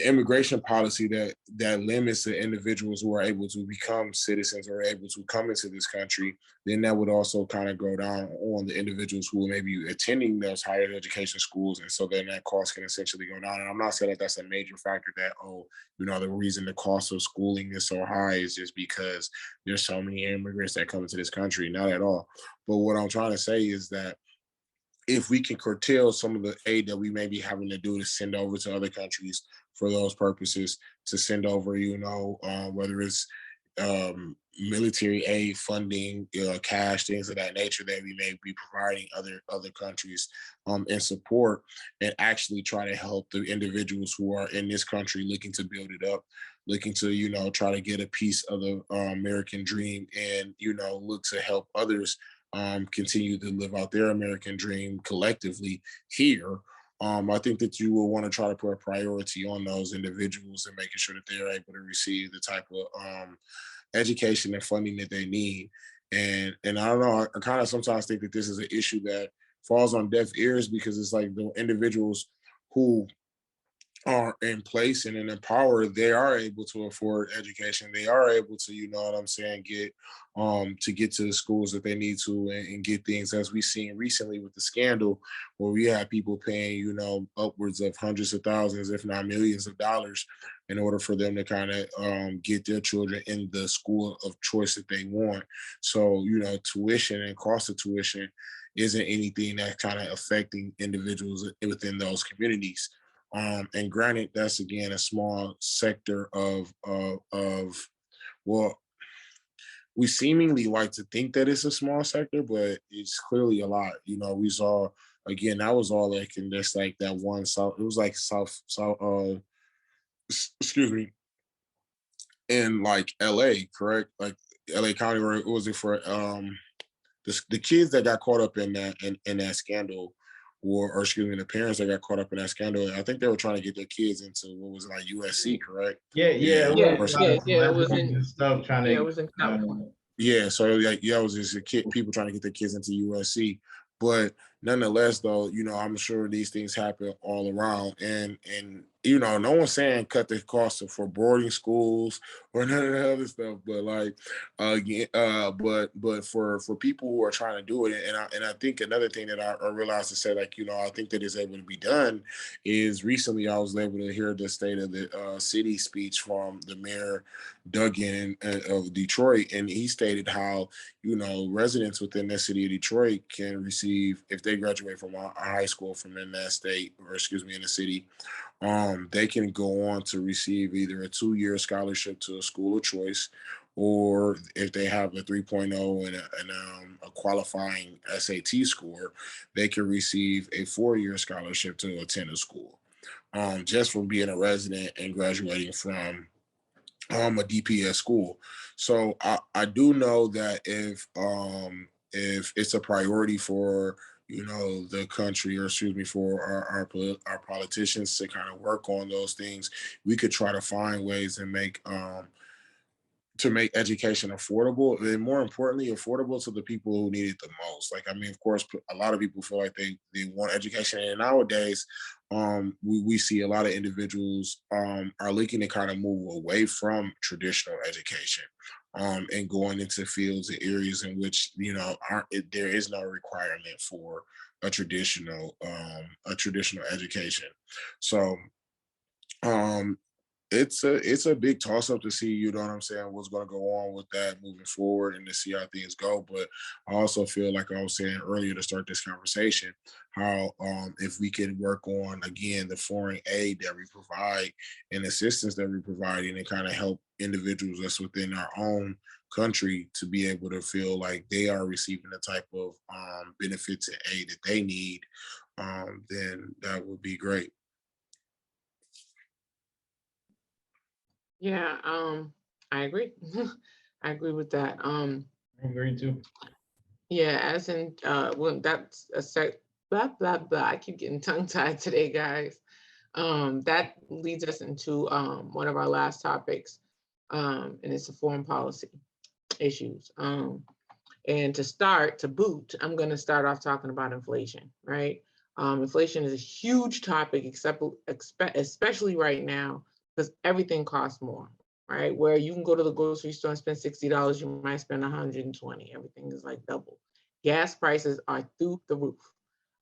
A: immigration policy that limits the individuals who are able to become citizens or able to come into this country, then that would also kind of go down on the individuals who may be attending those higher education schools. And so then that cost can essentially go down. And I'm not saying that that's a major factor that, the reason the cost of schooling is so high is just because there's so many immigrants that come into this country. Not at all. But what I'm trying to say is that if we can curtail some of the aid that we may be having to do to send over to other countries for those purposes, to send over, whether it's military aid, funding, cash, things of that nature that we may be providing other countries in support, and actually try to help the individuals who are in this country looking to build it up, looking to try to get a piece of the American dream, and look to help others continue to live out their American dream collectively here. I think that you will want to try to put a priority on those individuals and making sure that they're able to receive the type of education and funding that they need. And I don't know, I kind of sometimes think that this is an issue that falls on deaf ears because it's like the individuals who are in place and in power, they are able to afford education. They are able to, get to the schools that they need to and get things, as we've seen recently with the scandal where we have people paying, upwards of hundreds of thousands, if not millions of dollars in order for them to kind of get their children in the school of choice that they want. So, tuition and cost of tuition isn't anything that's kind of affecting individuals within those communities. And granted, that's again a small sector of well, we seemingly like to think that it's a small sector, but it's clearly a lot. We saw again that was all like in just like that one south. It was like south. Excuse me, in like L.A. Correct, like L.A. County, or was it for the kids that got caught up in that scandal, or excuse me, the parents that got caught up in that scandal. I think they were trying to get their kids into what was it, like USC, correct?
B: Yeah,
C: Yeah, it was in
B: stuff trying to.
C: yeah, it was in California.
A: Yeah, so like it was just people trying to get their kids into USC, but nonetheless, though, I'm sure these things happen all around, and no one's saying cut the cost for boarding schools or none of the other stuff, but like, but for people who are trying to do it, and I think another thing that I realized to say, like, I think that is able to be done is recently I was able to hear the state of the city speech from the mayor Duggan of Detroit, and he stated how residents within the city of Detroit can receive, if they graduate from a high school from in that state, or excuse me, in the city, they can go on to receive either a 2-year scholarship to a school of choice, or if they have a 3.0 and a qualifying SAT score, they can receive a 4-year scholarship to attend a school, just from being a resident and graduating from a DPS school. So I do know that if it's a priority for the country, or excuse me, for our politicians to kind of work on those things, we could try to find ways and to make education affordable, and more importantly, affordable to the people who need it the most. Like, I mean, of course, a lot of people feel like they want education, and nowadays, we see a lot of individuals are looking to kind of move away from traditional education, and going into fields and areas in which there is no requirement for a traditional education. So um it's a big toss up to see, what I'm saying, what's going to go on with that moving forward, and to see how things go. But I also feel like I was saying earlier to start this conversation, how if we can work on, again, the foreign aid that we provide and assistance that we provide, and it kind of help individuals that's within our own country to be able to feel like they are receiving the type of benefits and aid that they need, then that would be great.
C: Yeah, I agree. I agree with that.
B: I agree too.
C: Yeah, as in, when that's a sec, blah, blah, blah. I keep getting tongue tied today, guys. That leads us into one of our last topics, and it's the foreign policy issues. And to boot, I'm going to start off talking about inflation, right? Inflation is a huge topic, especially right now, because everything costs more, right? Where you can go to the grocery store and spend $60, you might spend 120. Everything is like double. Gas prices are through the roof.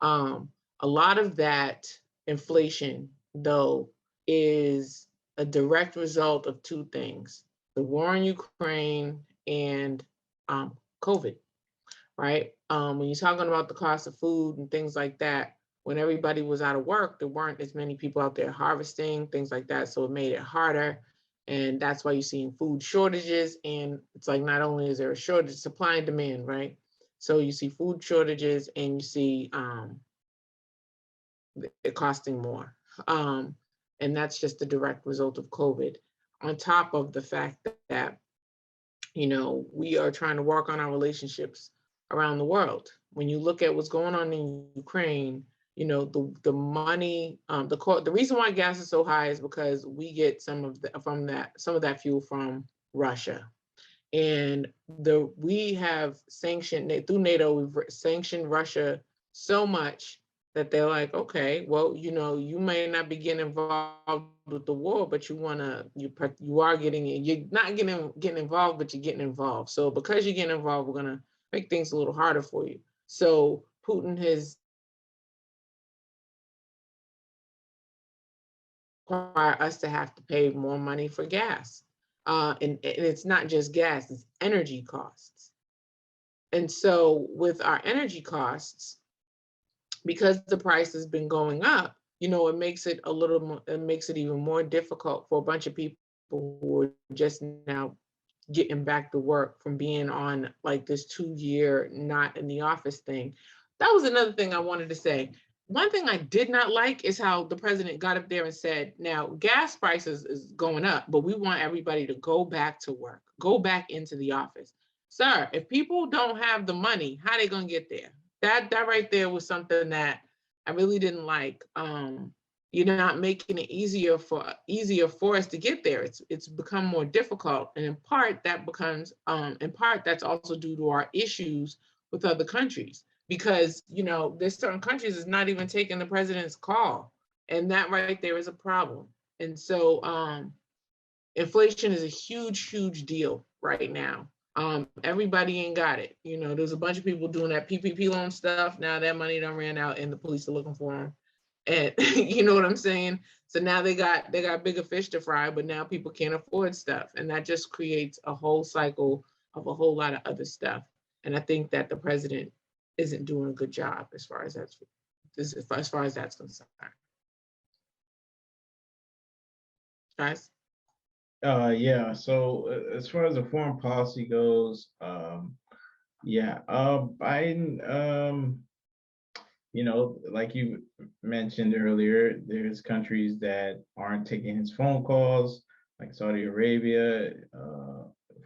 C: A lot of that inflation, though, is a direct result of two things: the war in Ukraine and COVID, right? When you're talking about the cost of food and things like that, when everybody was out of work, there weren't as many people out there harvesting, things like that. So it made it harder. And that's why you're seeing food shortages. And it's like, not only is there a shortage, supply and demand, right? So you see food shortages, and you see it costing more. And that's just the direct result of COVID, on top of the fact that we are trying to work on our relationships around the world. When you look at what's going on in Ukraine, the money, the reason why gas is so high is because we get some of that fuel from Russia. And we have sanctioned, through NATO, we've sanctioned Russia so much that they're like, okay, well, you may not be getting involved with the war, but you are you're not getting involved, but you're getting involved. So because you're getting involved, we're gonna make things a little harder for you. So Putin has required us to have to pay more money for gas. And it's not just gas, it's energy costs. And so with our energy costs, because the price has been going up, it makes it it makes it even more difficult for a bunch of people who are just now getting back to work from being on like this 2-year not in the office thing. That was another thing I wanted to say. One thing I did not like is how the president got up there and said, now gas prices is going up, but we want everybody to go back to work, go back into the office. Sir, if people don't have the money, how are they going to get there? That right there was something that I really didn't like. You're not making it easier for us to get there. It's become more difficult, and in part that's also due to our issues with other countries. because, you know, there's certain countries that's not even taking the president's call. And that right there is a problem. And so inflation is a huge, huge deal right now. Everybody ain't got it. You know, there's a bunch of people doing that PPP loan stuff. Now that money done ran out and the police are looking for them. And you know what I'm saying? So now they got bigger fish to fry, but now people can't afford stuff. And that just creates a whole cycle of a whole lot of other stuff. And I think that the president isn't doing a good job as far as that's concerned. Guys?
B: Yeah, so as far as the foreign policy goes, Biden, you know, like you mentioned earlier, there's countries that aren't taking his phone calls, like Saudi Arabia.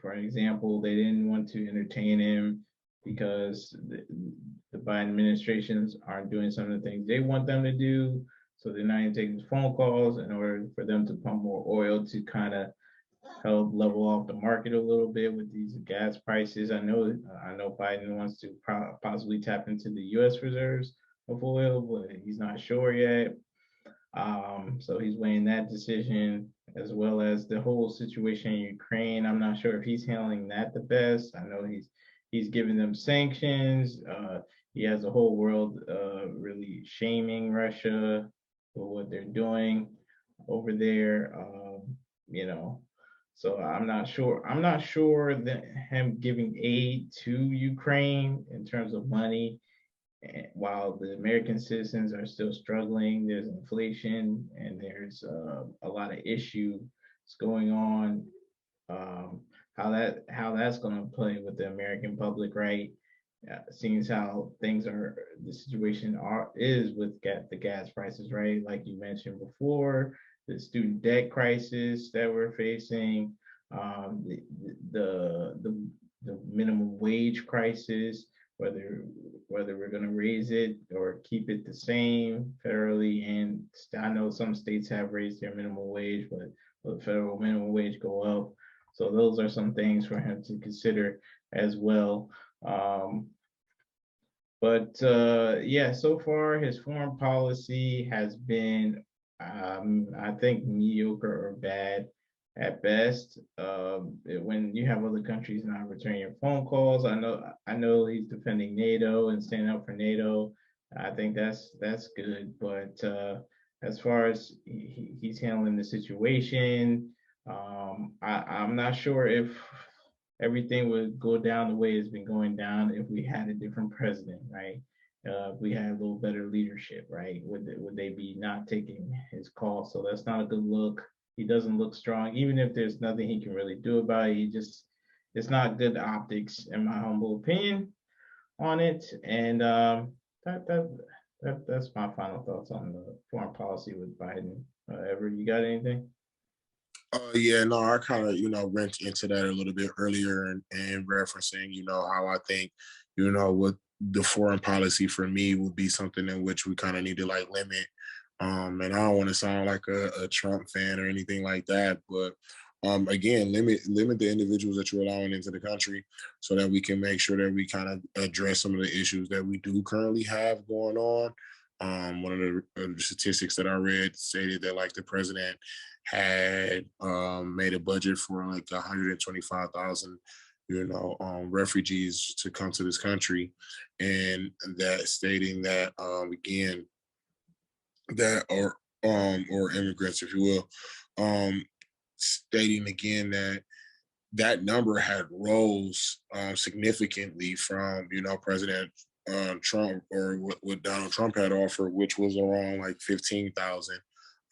B: For example, they didn't want to entertain him because the Biden administrations aren't doing some of the things they want them to do. So they're not even taking his phone calls in order for them to pump more oil to kind of help level off the market a little bit with these gas prices. I know Biden wants to possibly tap into the U.S. reserves of oil, but he's not sure yet. So he's weighing that decision, as well as the whole situation in Ukraine. I'm not sure if he's handling that the best. I know he's giving them sanctions. He has the whole world really shaming Russia for what they're doing over there. You know, so I'm not sure. I'm not sure that him giving aid to Ukraine in terms of money, while the American citizens are still struggling, there's inflation and there's a lot of issues going on. How that's going to play with the American public, right? Seeing as how the situation is with the gas prices, right? Like you mentioned before, the student debt crisis that we're facing, the minimum wage crisis, whether we're going to raise it or keep it the same federally. And I know some states have raised their minimum wage, but will the federal minimum wage go up? So those are some things for him to consider as well. Yeah, so far his foreign policy has been, I think, mediocre or bad at best. When you have other countries not returning your phone calls, I know he's defending NATO and standing up for NATO. I think that's good. But as far as he's handling the situation, I'm not sure if everything would go down the way it's been going down if we had a different president, right? If we had a little better leadership, right? Would they be not taking his call? So that's not a good look. He doesn't look strong, even if there's nothing he can really do about it. It's not good optics, in my humble opinion, on it. And that's my final thoughts on the foreign policy with Biden. Ever, you got anything?
A: Yeah, no, I kind of, went into that a little bit earlier and referencing, how I think, what the foreign policy for me would be something in which we kind of need to like limit. And I don't want to sound like a Trump fan or anything like that, but again, limit the individuals that you're allowing into the country so that we can make sure that we kind of address some of the issues that we do currently have going on. One of the statistics that I read stated that like the president had made a budget for like 125,000 refugees to come to this country, and that stating that again that or immigrants, if you will, stating again that that number had rose significantly from President Trump, or what Donald Trump had offered, which was around like 15,000.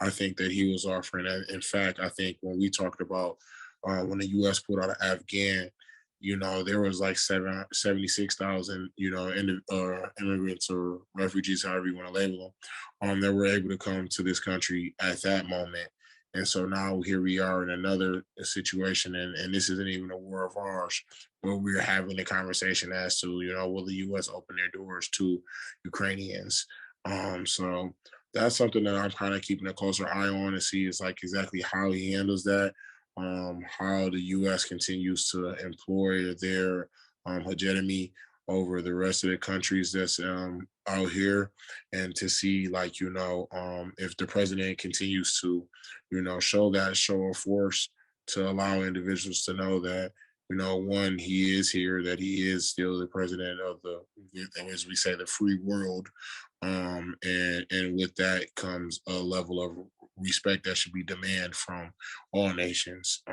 A: I think that he was offering. In fact, I think when we talked about when the U.S. put out Afghan, there was like 76,000, immigrants or refugees, however you want to label them, that were able to come to this country at that moment. And so now here we are in another situation, and this isn't even a war of ours, where we're having a conversation as to, will the U.S. open their doors to Ukrainians? So that's something that I'm kind of keeping a closer eye on to see is like exactly how he handles that, how the U.S. continues to employ their hegemony over the rest of the countries that's out here, and to see, like, if the president continues to, show that show of force to allow individuals to know that, one, he is here, that he is still the president of the, as we say, the free world. And with that comes a level of respect that should be demanded from all nations.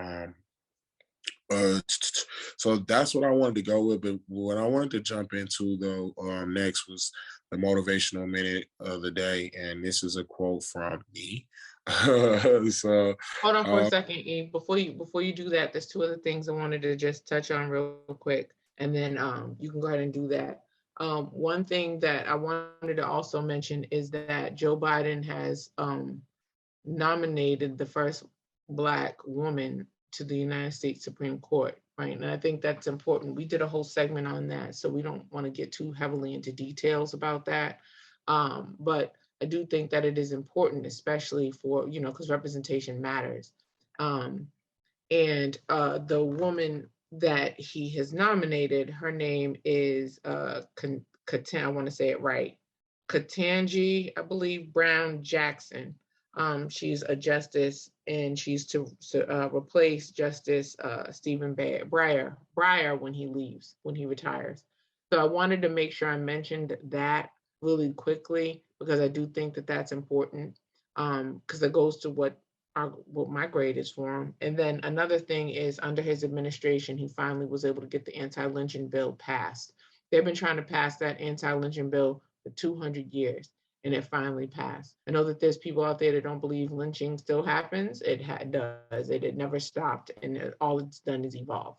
A: So that's what I wanted to go with. But what I wanted to jump into though next was the motivational minute of the day, and this is a quote from me. so
C: Hold on for a
A: uh,
C: second, E. Before you do that, there's two other things I wanted to just touch on real quick, and then you can go ahead and do that. One thing that I wanted to also mention is that Joe Biden has nominated the first Black woman to the United States Supreme Court, right? And I think that's important. We did a whole segment on that, so we don't want to get too heavily into details about that. But I do think that it is important, especially for, because representation matters. And the woman that he has nominated, her name is I want to say it right, Katanji, I believe, Brown Jackson. She's a justice, and she's to replace Justice Stephen Breyer when he retires. So I wanted to make sure I mentioned that really quickly, because I do think that that's important, because it goes to what my grade is for him. And then another thing is, under his administration, he finally was able to get the anti-lynching bill passed. They've been trying to pass that anti-lynching bill for 200 years, and it finally passed. I know that there's people out there that don't believe lynching still happens. It does. It never stopped, and all it's done is evolve.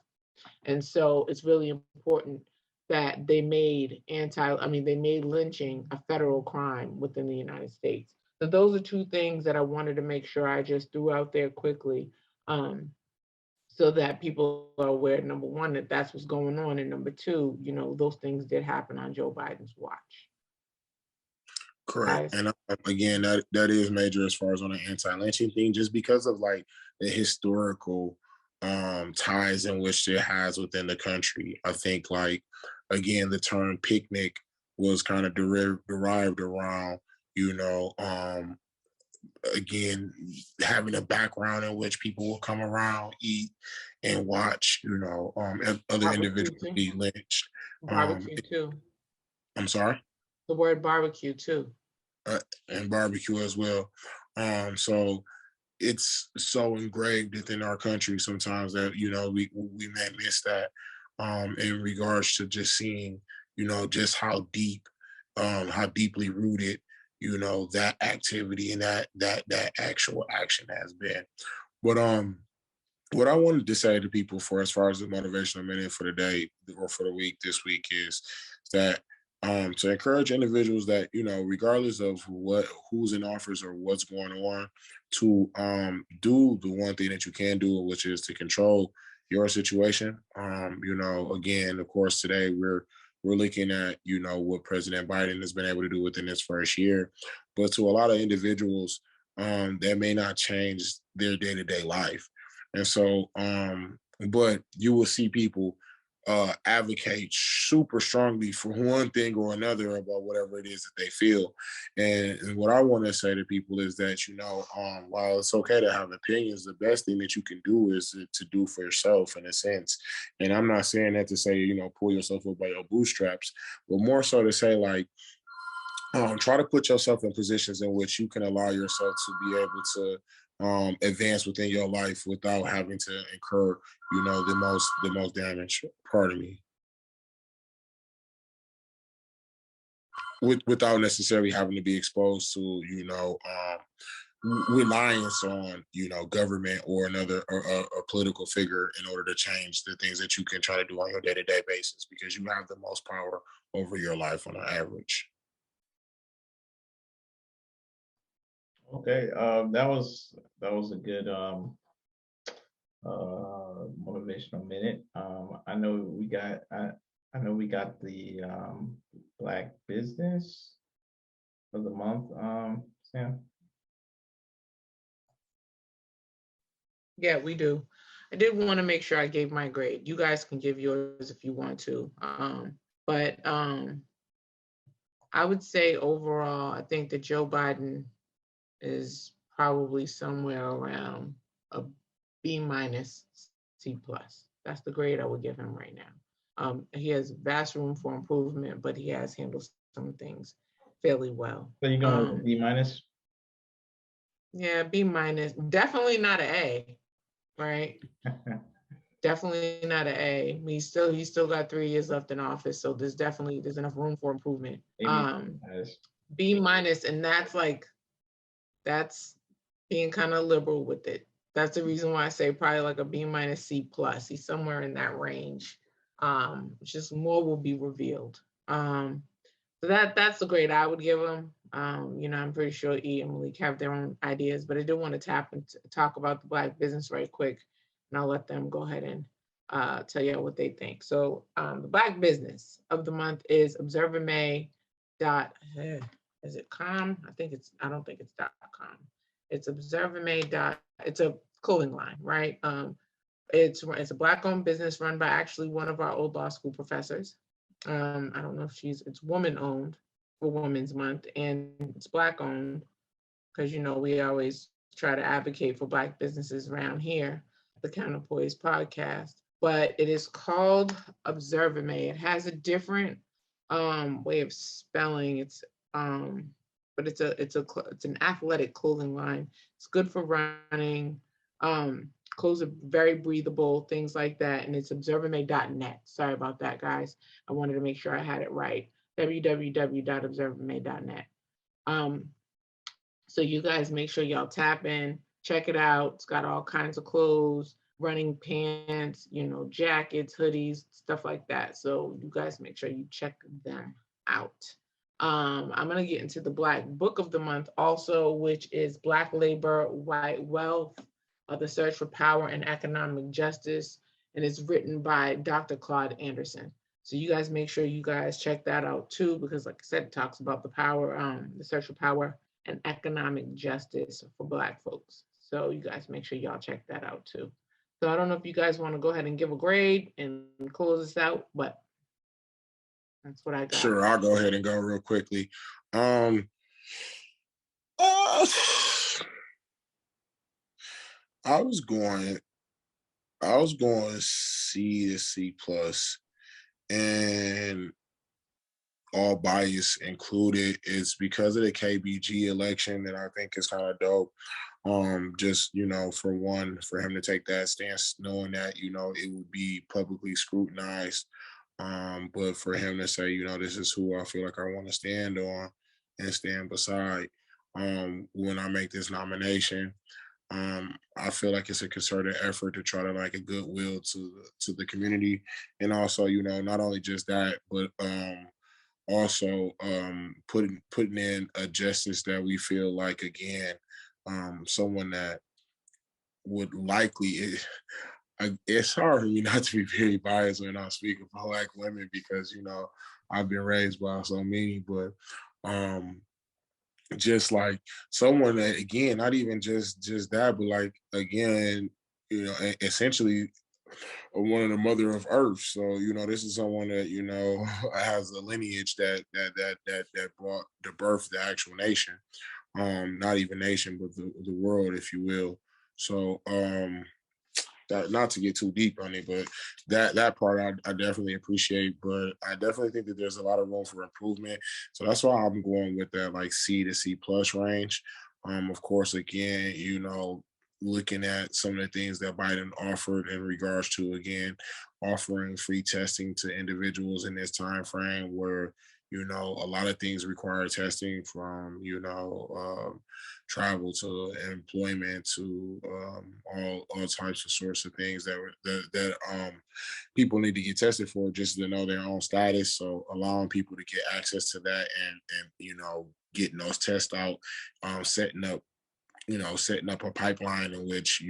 C: And so it's really important that they made lynching a federal crime within the United States. So those are two things that I wanted to make sure I just threw out there quickly, so that people are aware, number one, that that's what's going on, and number two, those things did happen on Joe Biden's watch.
A: Correct.
C: Guys,
A: And again, that is major as far as on the anti-lynching thing, just because of like the historical ties in which it has within the country. I think, like, again, the term picnic was kind of derived around, you know, again, having a background in which people will come around, eat, and watch, other
C: barbecue
A: individuals
C: too.
A: be lynched. Um,
C: Barbecue too.
A: I'm sorry.
C: The word barbecue too.
A: And barbecue as well. So it's so engraved within our country sometimes that we may miss that in regards to just seeing just how deeply rooted that activity and that actual action has been. But what I wanted to say to people for as far as the motivational minute for the day or for the week this week is that to encourage individuals that regardless of who's in office or what's going on, to do the one thing that you can do, which is to control your situation. Again, of course, today we're looking at what President Biden has been able to do within his first year, but to a lot of individuals, that may not change their day-to-day life. And so, but you will see people advocate super strongly for one thing or another about whatever it is that they feel. And what I want to say to people is that, while it's okay to have opinions, the best thing that you can do is to do for yourself in a sense. And I'm not saying that to say, pull yourself up by your bootstraps, but more so to say, like, try to put yourself in positions in which you can allow yourself to be able to advance within your life without having to incur, the most damage. Pardon me. Without necessarily having to be exposed to, reliance on, government or another or a political figure in order to change the things that you can try to do on your day-to-day basis, because you have the most power over your life on an average.
B: Okay, that was a good motivational minute. I know we got the Black Business of the month. Sam.
C: Yeah, we do. I did want to make sure I gave my grade. You guys can give yours if you want to. But I would say overall, I think that Joe Biden is probably somewhere around a B minus C plus. That's the grade I would give him right now. He has vast room for improvement, but he has handled some things fairly well.
B: So you're going with B minus?
C: Yeah, B minus. Definitely not an A, right? Definitely not an A. I mean, he's still got 3 years left in office, so there's enough room for improvement. B minus, and that's being kind of liberal with it. That's the reason why I say probably like a B minus C plus. He's somewhere in that range. Just more will be revealed. So that's the grade I would give him. I'm pretty sure E and Malik have their own ideas, but I do want to talk about the Black business right quick, and I'll let them go ahead and tell you what they think. So the Black business of the month is observermay. Is it com? I don't think it's .com. It's observermay. It's a clothing line, right? It's a Black-owned business run by actually one of our old law school professors. I don't know if it's woman-owned for Women's Month, and it's Black-owned because, we always try to advocate for Black businesses around here, the Counterpoise podcast. But it is called Observermay. It has a different way of spelling. But it's an athletic clothing line. It's good for running. Clothes are very breathable, things like that. And it's observermay.net. Sorry about that, guys. I wanted to make sure I had it right. www.observermay.net. So you guys make sure y'all tap in, check it out. It's got all kinds of clothes, running pants, jackets, hoodies, stuff like that. So you guys make sure you check them out. I'm going to get into the Black book of the month also, which is Black Labor, White Wealth, The Search for Power and Economic Justice. And it's written by Dr. Claude Anderson. So you guys make sure you guys check that out too, because like I said, it talks about the search for power and economic justice for Black folks. So you guys make sure y'all check that out too. So I don't know if you guys want to go ahead and give a grade and close this out, but that's what I got.
A: Sure, I'll go ahead and go real quickly. I was going C to C plus, and all bias included. Is because of the KBG election that I think is kind of dope. Just for him to take that stance, knowing that it would be publicly scrutinized. But for him to say, this is who I feel like I want to stand on and stand beside when I make this nomination. I feel like it's a concerted effort to try to like a goodwill to the community, and also not only just that, but also putting in a justice that we feel like, again, someone that would likely. It's hard for me not to be very biased when I speak of Black women because I've been raised by so many, but just like someone that, again, not even just that, but like, again, essentially one of the mother of Earth. So this is someone that has a lineage that brought the birth of the actual nation, not even nation, but the world, if you will. So that, not to get too deep on it, but that part I definitely appreciate, but I definitely think that there's a lot of room for improvement. So that's why I'm going with that like C to C plus range. Of course, again, looking at some of the things that Biden offered in regards to, again, offering free testing to individuals in this time frame where a lot of things require testing, from travel to employment to all types of sorts of things that people need to get tested for just to know their own status. So allowing people to get access to that and getting those tests out, setting up a pipeline in which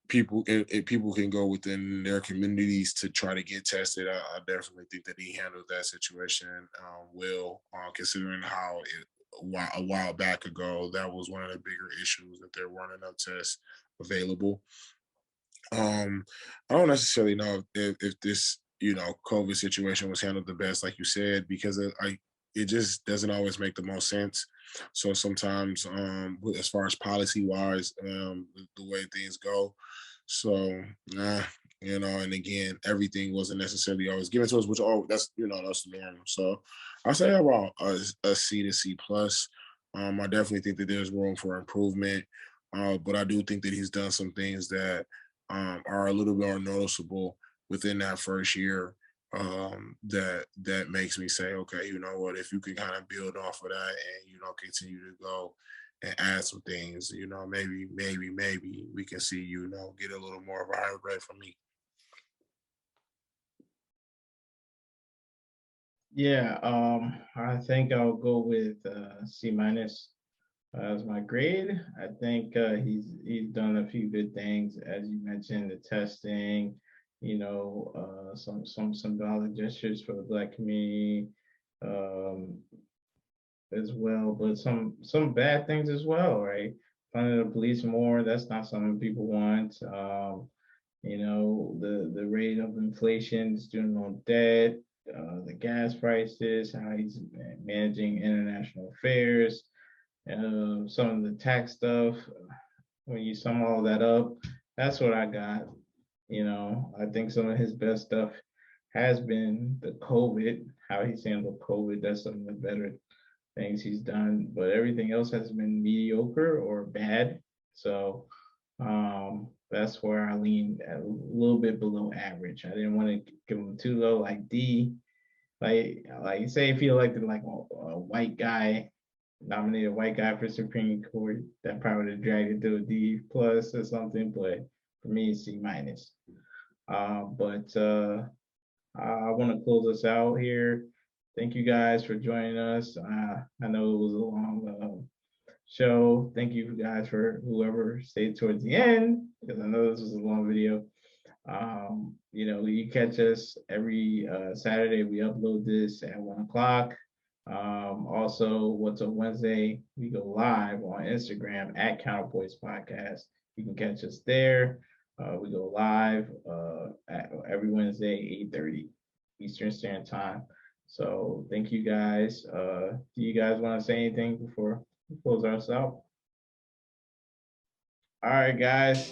A: people can go within their communities to try to get tested. I definitely think that he handled that situation well, considering how a while back ago that was one of the bigger issues, that there weren't enough tests available. I don't necessarily know if this COVID situation was handled the best, like you said, because it just doesn't always make the most sense. So sometimes, as far as policy wise, the way things go, so and again, everything wasn't necessarily always given to us, which that's that's normal. So I say about a C to C plus. I definitely think that there's room for improvement, but I do think that he's done some things that are a little more noticeable within that first year, that makes me say, okay, you know what, if you can kind of build off of that and continue to go and add some things, maybe we can see get a little more of a higher grade from me.
B: Yeah, I think I'll go with C minus as my grade. I think he's done a few good things, as you mentioned, the testing, some dollar gestures for the Black community, um, as well, but some bad things as well, right? Funding the police more, that's not something people want. The rate of inflation, student loan debt, the gas prices, how he's managing international affairs, some of the tax stuff. When you sum all that up, that's what I got. I think some of his best stuff has been the COVID, how he's handled COVID. That's some of the better things he's done, but everything else has been mediocre or bad. So that's where I lean a little bit below average. I didn't want to give him too low, like D. Like say if you elected like a white guy, nominated a white guy for Supreme Court, that probably would have dragged it to a D plus or something. But for me, it's C minus. But I want to close us out here. Thank you guys for joining us. I know it was a long show. Thank you guys for whoever stayed towards the end, because I know this was a long video. You catch us every Saturday. We upload this at 1 o'clock. Also, what's on Wednesday? We go live on Instagram at Counterpoise Podcast. You can catch us there. We go live every Wednesday, 8:30 Eastern Standard Time. So thank you guys. Do you guys want to say anything before we close us out? All right, guys.